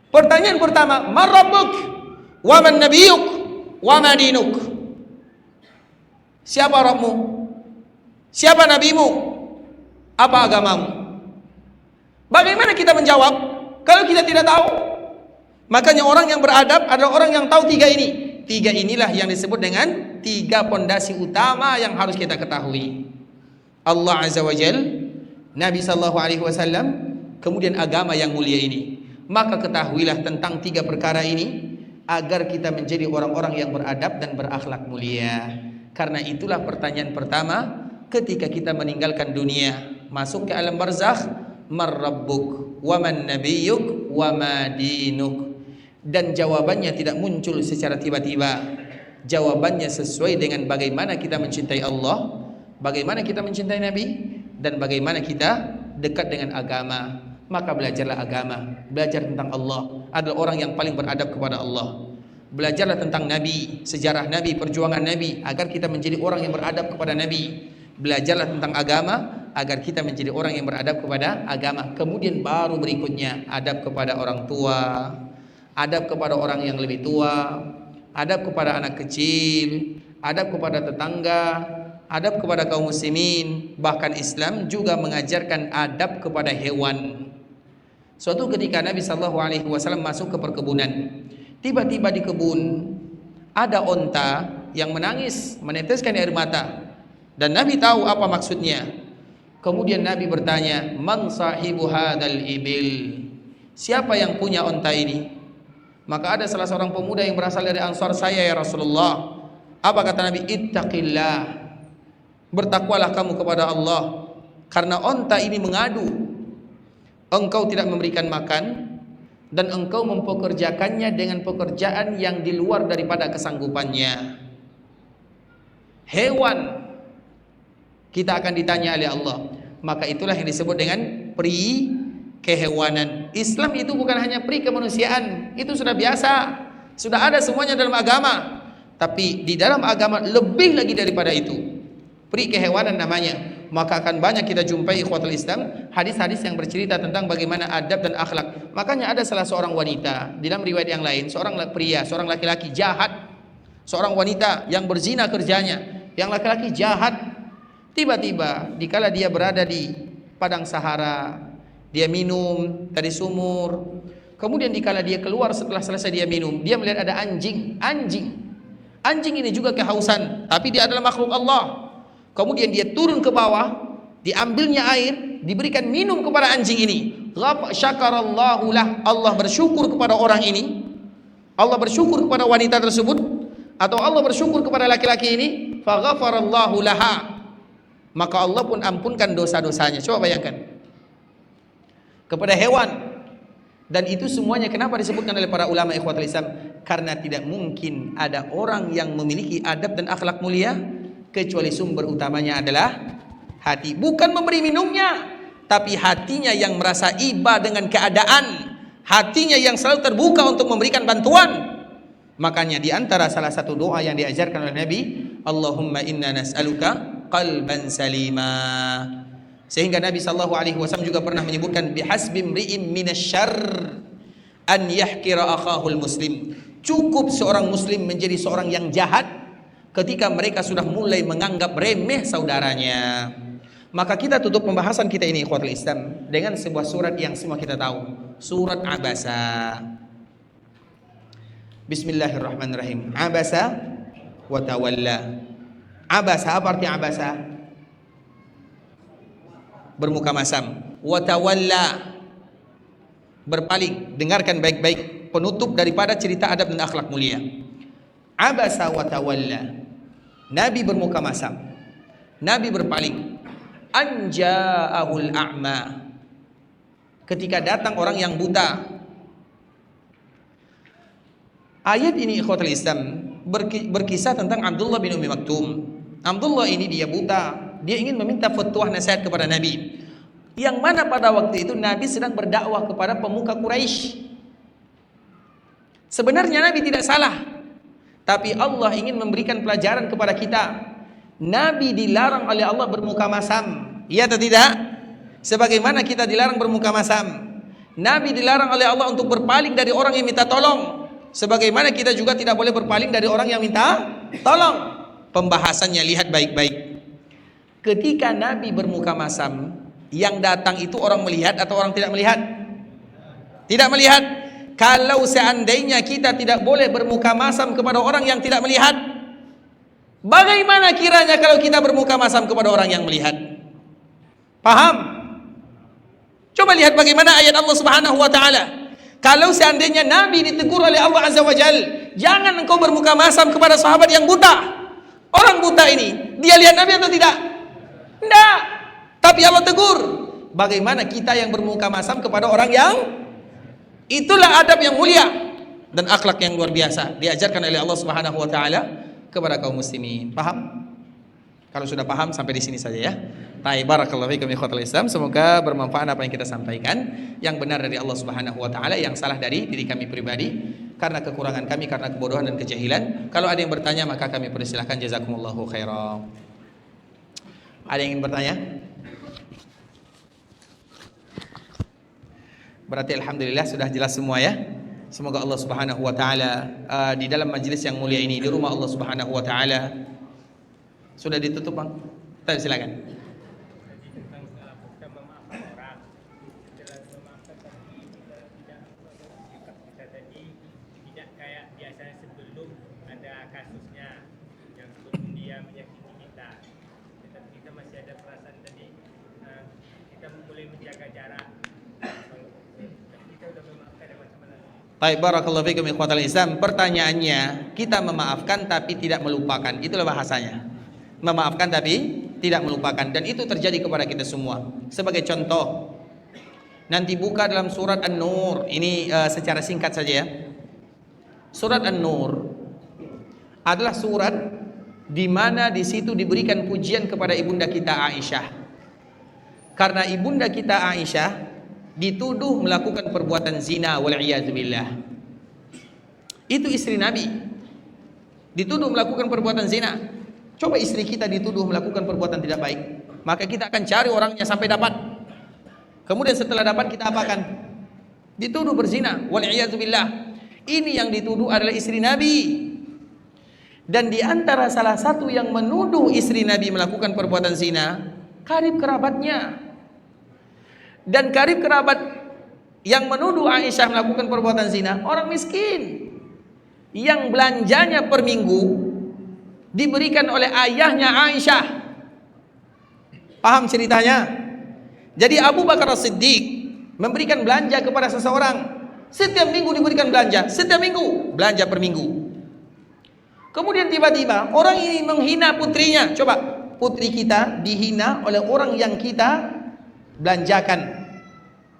Pertanyaan pertama, man rabbuk wa man nabiyuk wa ma dinuk. Siapa Rabbmu? Siapa nabimu? Apa agamamu? Bagaimana kita menjawab kalau kita tidak tahu? Makanya orang yang beradab adalah orang yang tahu tiga ini. Tiga inilah yang disebut dengan tiga pondasi utama yang harus kita ketahui. Allah Azza wa Jal, Nabi sallallahu alaihi wasallam, kemudian agama yang mulia ini. Maka ketahuilah tentang tiga perkara ini agar kita menjadi orang-orang yang beradab dan berakhlak mulia. Karena itulah pertanyaan pertama ketika kita meninggalkan dunia, masuk ke alam barzakh, man rabbuk wa man nabiyyuk wa ma dinuk. Dan jawabannya tidak muncul secara tiba-tiba. Jawabannya sesuai dengan bagaimana kita mencintai Allah, bagaimana kita mencintai Nabi, dan bagaimana kita dekat dengan agama. Maka belajarlah agama, belajar tentang Allah. Adalah orang yang paling beradab kepada Allah. Belajarlah tentang Nabi, sejarah Nabi, perjuangan Nabi, agar kita menjadi orang yang beradab kepada Nabi. Belajarlah tentang agama agar kita menjadi orang yang beradab kepada agama. Kemudian baru berikutnya adab kepada orang tua, adab kepada orang yang lebih tua, adab kepada anak kecil, adab kepada tetangga, adab kepada kaum muslimin. Bahkan Islam juga mengajarkan adab kepada hewan. Suatu ketika Nabi sallallahu alaihi wasallam masuk ke perkebunan. Tiba-tiba di kebun ada onta yang menangis, meneteskan air mata. Dan Nabi tahu apa maksudnya. Kemudian Nabi bertanya, "Man sahibu hadzal ibil?" Siapa yang punya onta ini? Maka ada salah seorang pemuda yang berasal dari Ansar, "Saya ya Rasulullah." Apa kata Nabi? "Ittaqillah." Bertakwalah kamu kepada Allah, karena onta ini mengadu. Engkau tidak memberikan makan dan engkau mempekerjakannya dengan pekerjaan yang di luar daripada kesanggupannya. Hewan kita akan ditanya oleh Allah. Maka itulah yang disebut dengan pri kehewanan. Islam itu bukan hanya pri kemanusiaan, itu sudah biasa, sudah ada semuanya dalam agama. Tapi di dalam agama lebih lagi daripada itu, pri kehewanan namanya. Maka akan banyak kita jumpai ikhwatul Islam hadis-hadis yang bercerita tentang bagaimana adab dan akhlak. Makanya ada salah seorang wanita, di dalam riwayat yang lain, seorang pria, seorang laki-laki jahat, seorang wanita yang berzina kerjanya, yang laki-laki jahat. Tiba-tiba dikala dia berada di padang Sahara, dia minum dari sumur. Kemudian dikala dia keluar setelah selesai dia minum, dia melihat ada anjing Anjing ini juga kehausan, tapi dia adalah makhluk Allah. Kemudian dia turun ke bawah, diambilnya air, diberikan minum kepada anjing ini. Syakarallahu lah, Allah bersyukur kepada orang ini, Allah bersyukur kepada wanita tersebut, atau Allah bersyukur kepada laki-laki ini. Faghafarallahu laha, maka Allah pun ampunkan dosa-dosanya. Coba bayangkan, kepada hewan. Dan itu semuanya kenapa disebutkan oleh para ulama ikhwatul Islam? Karena tidak mungkin ada orang yang memiliki adab dan akhlak mulia kecuali sumber utamanya adalah hati. Bukan memberi minumnya, tapi hatinya yang merasa iba dengan keadaan, hatinya yang selalu terbuka untuk memberikan bantuan. Makanya di antara salah satu doa yang diajarkan oleh Nabi, Allahumma inna nas'aluka qalban salima. Sehingga Nabi SAW juga pernah menyebutkan, bihasbi mri'im minasyarr an yahkira akhahul muslim. Cukup seorang muslim menjadi seorang yang jahat ketika mereka sudah mulai menganggap remeh saudaranya. Maka kita tutup pembahasan kita ini ikhwatul Islam dengan sebuah surat yang semua kita tahu, surat Abasa. Bismillahirrahmanirrahim. Abasa wa tawalla. Abasa, apa arti abasa? Bermuka masam. Wa tawalla, berpaling. Dengarkan baik-baik penutup daripada cerita adab dan akhlak mulia. Abasa wa tawalla, Nabi bermuka masam, Nabi berpaling. Anja'ahul a'ma, ketika datang orang yang buta. Ayat ini ikhwatul Islam berkisah tentang Abdullah bin Ummi Maktum. Abdullah ini dia buta, dia ingin meminta fatwa nasihat kepada Nabi, yang mana pada waktu itu Nabi sedang berdakwah kepada pemuka Quraisy. Sebenarnya Nabi tidak salah, tapi Allah ingin memberikan pelajaran kepada kita. Nabi dilarang oleh Allah bermuka masam, iya atau tidak? Sebagaimana kita dilarang bermuka masam. Nabi dilarang oleh Allah untuk berpaling dari orang yang minta tolong, sebagaimana kita juga tidak boleh berpaling dari orang yang minta tolong. Pembahasannya lihat baik-baik. Ketika Nabi bermuka masam, yang datang itu orang melihat atau orang tidak melihat? Tidak melihat. Kalau seandainya kita tidak boleh bermuka masam kepada orang yang tidak melihat, bagaimana kiranya kalau kita bermuka masam kepada orang yang melihat? Paham? Coba lihat bagaimana ayat Allah Subhanahu wa taala. Kalau seandainya Nabi ditegur oleh Allah Azza wa Jal, jangan engkau bermuka masam kepada sahabat yang buta. Orang buta ini, dia lihat Nabi atau tidak? Tidak. Tapi Allah tegur. Bagaimana kita yang bermuka masam kepada orang yang, itulah adab yang mulia dan akhlak yang luar biasa diajarkan oleh Allah Subhanahu wa taala kepada kaum muslimin. Paham? Kalau sudah paham sampai di sini saja ya. Baik, barakallahu fikum ikhwatul Islam. Semoga bermanfaat apa yang kita sampaikan. Yang benar dari Allah Subhanahu wa taala, yang salah dari diri kami pribadi karena kekurangan kami, karena kebodohan dan kejahilan. Kalau ada yang bertanya maka kami persilahkan. Jazakumullahu khairan. Ada yang ingin bertanya? Berarti alhamdulillah sudah jelas semua ya. Semoga Allah Subhanahu wa taala di dalam majelis yang mulia ini, di rumah Allah Subhanahu wa taala. Sudah ditutup, Bang? Silakan. Baik, barakallahu fikum ikhwatal Islam. Pertanyaannya, kita memaafkan tapi tidak melupakan. Itulah bahasanya. Memaafkan tapi tidak melupakan, dan itu terjadi kepada kita semua. Sebagai contoh, nanti buka dalam surat An-Nur. Ini secara singkat saja ya. Surat An-Nur adalah surat di mana di situ diberikan pujian kepada ibunda kita Aisyah. Karena ibunda kita Aisyah dituduh melakukan perbuatan zina, wal'iyadzubillah. Itu istri Nabi dituduh melakukan perbuatan zina. Coba istri kita dituduh melakukan perbuatan tidak baik, maka kita akan cari orangnya sampai dapat. Kemudian setelah dapat kita apakan? Dituduh berzina, wal'iyadzubillah. Ini yang dituduh adalah istri Nabi. Dan di antara salah satu yang menuduh istri Nabi melakukan perbuatan zina, karib kerabatnya. Dan karib kerabat yang menuduh Aisyah melakukan perbuatan zina, orang miskin yang belanjanya per minggu diberikan oleh ayahnya Aisyah. Paham ceritanya? Jadi Abu Bakar As-Siddiq memberikan belanja kepada seseorang. Setiap minggu diberikan belanja, setiap minggu, belanja per minggu. Kemudian tiba-tiba orang ini menghina putrinya. Coba, putri kita dihina oleh orang yang kita belanjakan,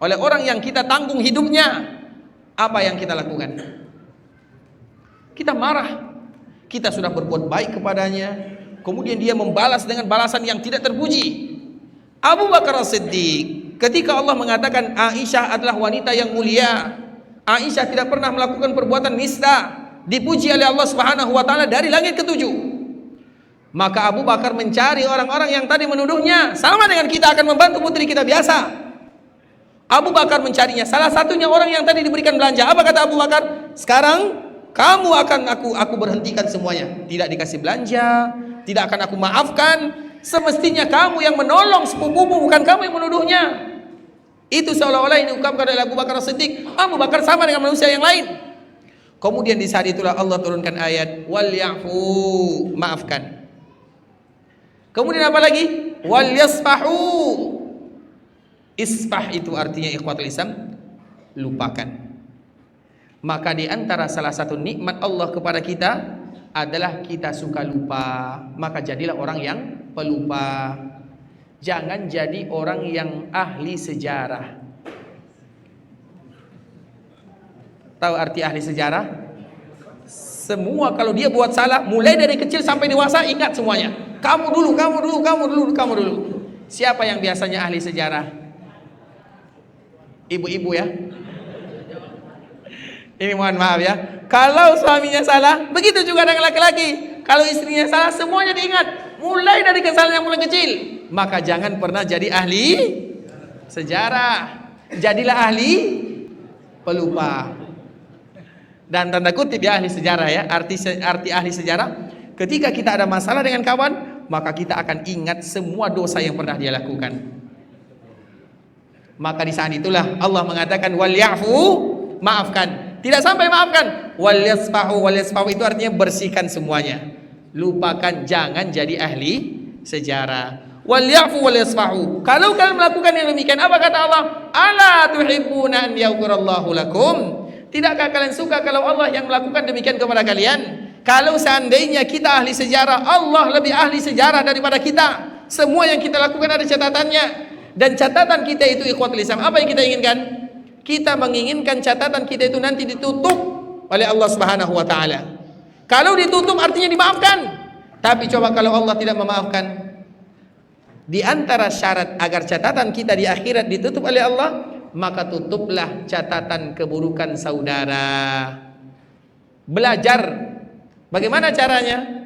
oleh orang yang kita tanggung hidupnya. Apa yang kita lakukan? Kita marah. Kita sudah berbuat baik kepadanya, kemudian dia membalas dengan balasan yang tidak terpuji. Abu Bakar As-Siddiq, ketika Allah mengatakan Aisyah adalah wanita yang mulia, Aisyah tidak pernah melakukan perbuatan nista, dipuji oleh Allah Subhanahu wa taala dari langit ketujuh. Maka Abu Bakar mencari orang-orang yang tadi menuduhnya, sama dengan kita akan membantu putri kita biasa. Abu Bakar mencarinya, salah satunya orang yang tadi diberikan belanja. Apa kata Abu Bakar? Sekarang kamu akan aku berhentikan semuanya. Tidak dikasih belanja, tidak akan aku maafkan. Semestinya kamu yang menolong sepupumu, bukan kamu yang menuduhnya. Itu seolah-olah ini diungkapkan oleh Abu Bakar As-Siddiq. Abu Bakar sama dengan manusia yang lain. Kemudian di saat itulah Allah turunkan ayat wal ya'fu, maafkan. Kemudian apa lagi? Wal yasfahu. Isfah itu artinya ikhwatul Islam, lupakan. Maka di antara salah satu nikmat Allah kepada kita adalah kita suka lupa. Maka jadilah orang yang pelupa. Jangan jadi orang yang ahli sejarah. Tahu arti ahli sejarah? Semua kalau dia buat salah, mulai dari kecil sampai dewasa, ingat semuanya. Kamu dulu, kamu dulu, kamu dulu, kamu dulu. Siapa yang biasanya ahli sejarah? Ibu-ibu ya. Ini mohon maaf ya. Kalau suaminya salah, begitu juga dengan laki-laki. Kalau istrinya salah, semuanya diingat. Mulai dari kesalahan yang mulai kecil. Maka jangan pernah jadi ahli sejarah. Jadilah ahli pelupa. Dan tanda kutip ya ahli sejarah ya. Arti ahli sejarah, ketika kita ada masalah dengan kawan, maka kita akan ingat semua dosa yang pernah dia lakukan. Maka di saat itulah Allah mengatakan wal ya'fu, maafkan. Tidak sampai maafkan, wal yasfahu. Wal yasfahu itu artinya bersihkan semuanya. Lupakan, jangan jadi ahli sejarah. Wal ya'fu wal yasfahu. Kalau kalian melakukan yang demikian, apa kata Allah? Ala tuhibbuna an yaghfirallahu lakum. Tidakkah kalian suka kalau Allah yang melakukan demikian kepada kalian? Kalau seandainya kita ahli sejarah, Allah lebih ahli sejarah daripada kita. Semua yang kita lakukan ada catatannya. Dan catatan kita itu ikhwatul Islam, apa yang kita inginkan? Kita menginginkan catatan kita itu nanti ditutup oleh Allah Subhanahu wa taala. Kalau ditutup artinya dimaafkan. Tapi coba kalau Allah tidak memaafkan. Di antara syarat agar catatan kita di akhirat ditutup oleh Allah, maka tutuplah catatan keburukan saudara. Belajar bagaimana caranya?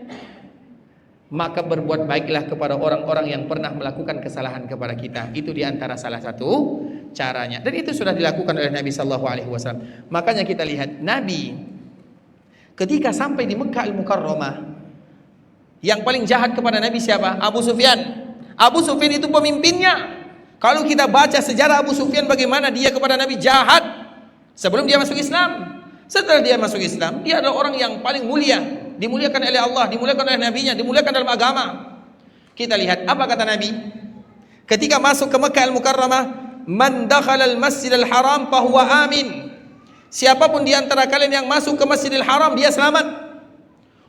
Maka berbuat baiklah kepada orang-orang yang pernah melakukan kesalahan kepada kita. Itu di antara salah satu caranya. Dan itu sudah dilakukan oleh Nabi sallallahu alaihi wasallam. Makanya kita lihat Nabi ketika sampai di Mekah Al-Mukarramah, yang paling jahat kepada Nabi siapa? Abu Sufyan. Abu Sufyan itu pemimpinnya. Kalau kita baca sejarah Abu Sufyan bagaimana dia kepada Nabi jahat sebelum dia masuk Islam. Setelah dia masuk Islam, dia adalah orang yang paling mulia, dimuliakan oleh Allah, dimuliakan oleh Nabi-Nya, dimuliakan dalam agama. Kita lihat apa kata Nabi ketika masuk ke Mekah Al-Mukarramah, man dakhalal masjidil haram fahuwa amin. Siapapun di antara kalian yang masuk ke Masjidil Haram, dia selamat.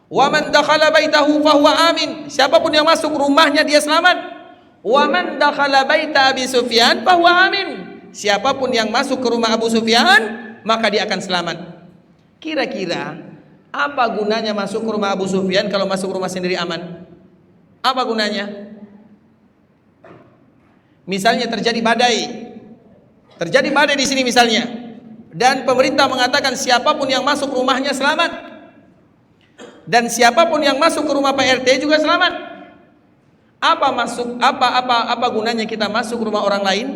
Wa man dakhala baitahu fahuwa amin. Siapapun yang masuk rumahnya, dia selamat. Wa man dakhala baita Abi Sufyan fahuwa amin. Siapapun yang masuk ke rumah Abu Sufyan, maka dia akan selamat. Kira-kira apa gunanya masuk ke rumah Abu Sufyan kalau masuk rumah sendiri aman? Apa gunanya? Misalnya terjadi badai di sini misalnya, dan pemerintah mengatakan siapapun yang masuk rumahnya selamat, dan siapapun yang masuk ke rumah Pak RT juga selamat. Apa gunanya kita masuk rumah orang lain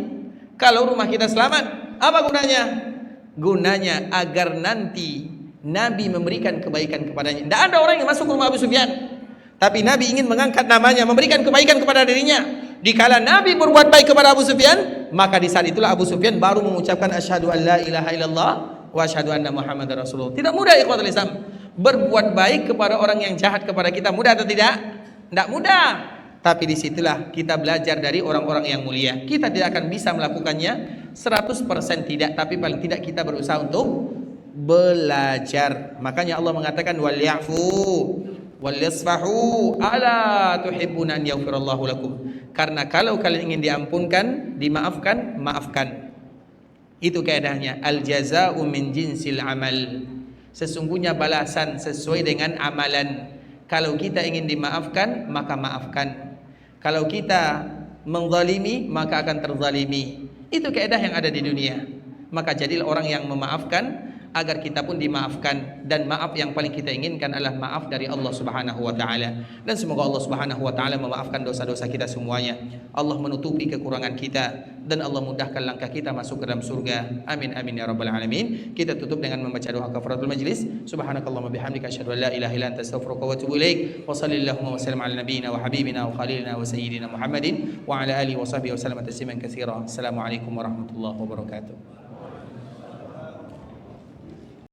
kalau rumah kita selamat? Apa gunanya? Gunanya agar nanti Nabi memberikan kebaikan kepadanya. Tidak ada orang yang masuk ke rumah Abu Sufyan, tapi Nabi ingin mengangkat namanya, memberikan kebaikan kepada dirinya. Dikala Nabi berbuat baik kepada Abu Sufyan, maka di saat itulah Abu Sufyan baru mengucapkan asyhadu an la ilaha illallah wa asyhadu anna Muhammadar Rasulullah. Tidak mudah ikhwatul Islam. Berbuat baik kepada orang yang jahat kepada kita mudah atau tidak? Tidak mudah. Tapi disitulah kita belajar dari orang-orang yang mulia. Kita tidak akan bisa melakukannya 100% tidak, tapi paling tidak kita berusaha untuk belajar. Makanya Allah mengatakan wal ya'fu wal yasfahu ala tuhibbuna an yaghfirallahu lakum. Karena kalau kalian ingin diampunkan, dimaafkan, maafkan. Itu kaedahnya. Al jazaa'u min jinsil amal. Sesungguhnya balasan sesuai dengan amalan. Kalau kita ingin dimaafkan, maka maafkan. Kalau kita menzalimi, maka akan terzalimi. Itu kaedah yang ada di dunia. Maka jadilah orang yang memaafkan agar kita pun dimaafkan, dan maaf yang paling kita inginkan adalah maaf dari Allah Subhanahu wa taala. Dan semoga Allah Subhanahu wa taala memaafkan dosa-dosa kita semuanya. Allah menutupi kekurangan kita dan Allah mudahkan langkah kita masuk ke dalam surga. Amin amin ya rabbal alamin. Kita tutup dengan membaca doa kafaratul majlis. Subhanakallahumma bihamdika asyhadu an la ilaha illa anta astaghfiruka wa atubu ilaik. Wa sallallahu wa sallam ala nabiyyina wa habibina wa khalilina wa sayyidina Muhammadin wa ala alihi wa sahbihi wa sallam tasliman katsira. Assalamualaikum warahmatullahi wabarakatuh.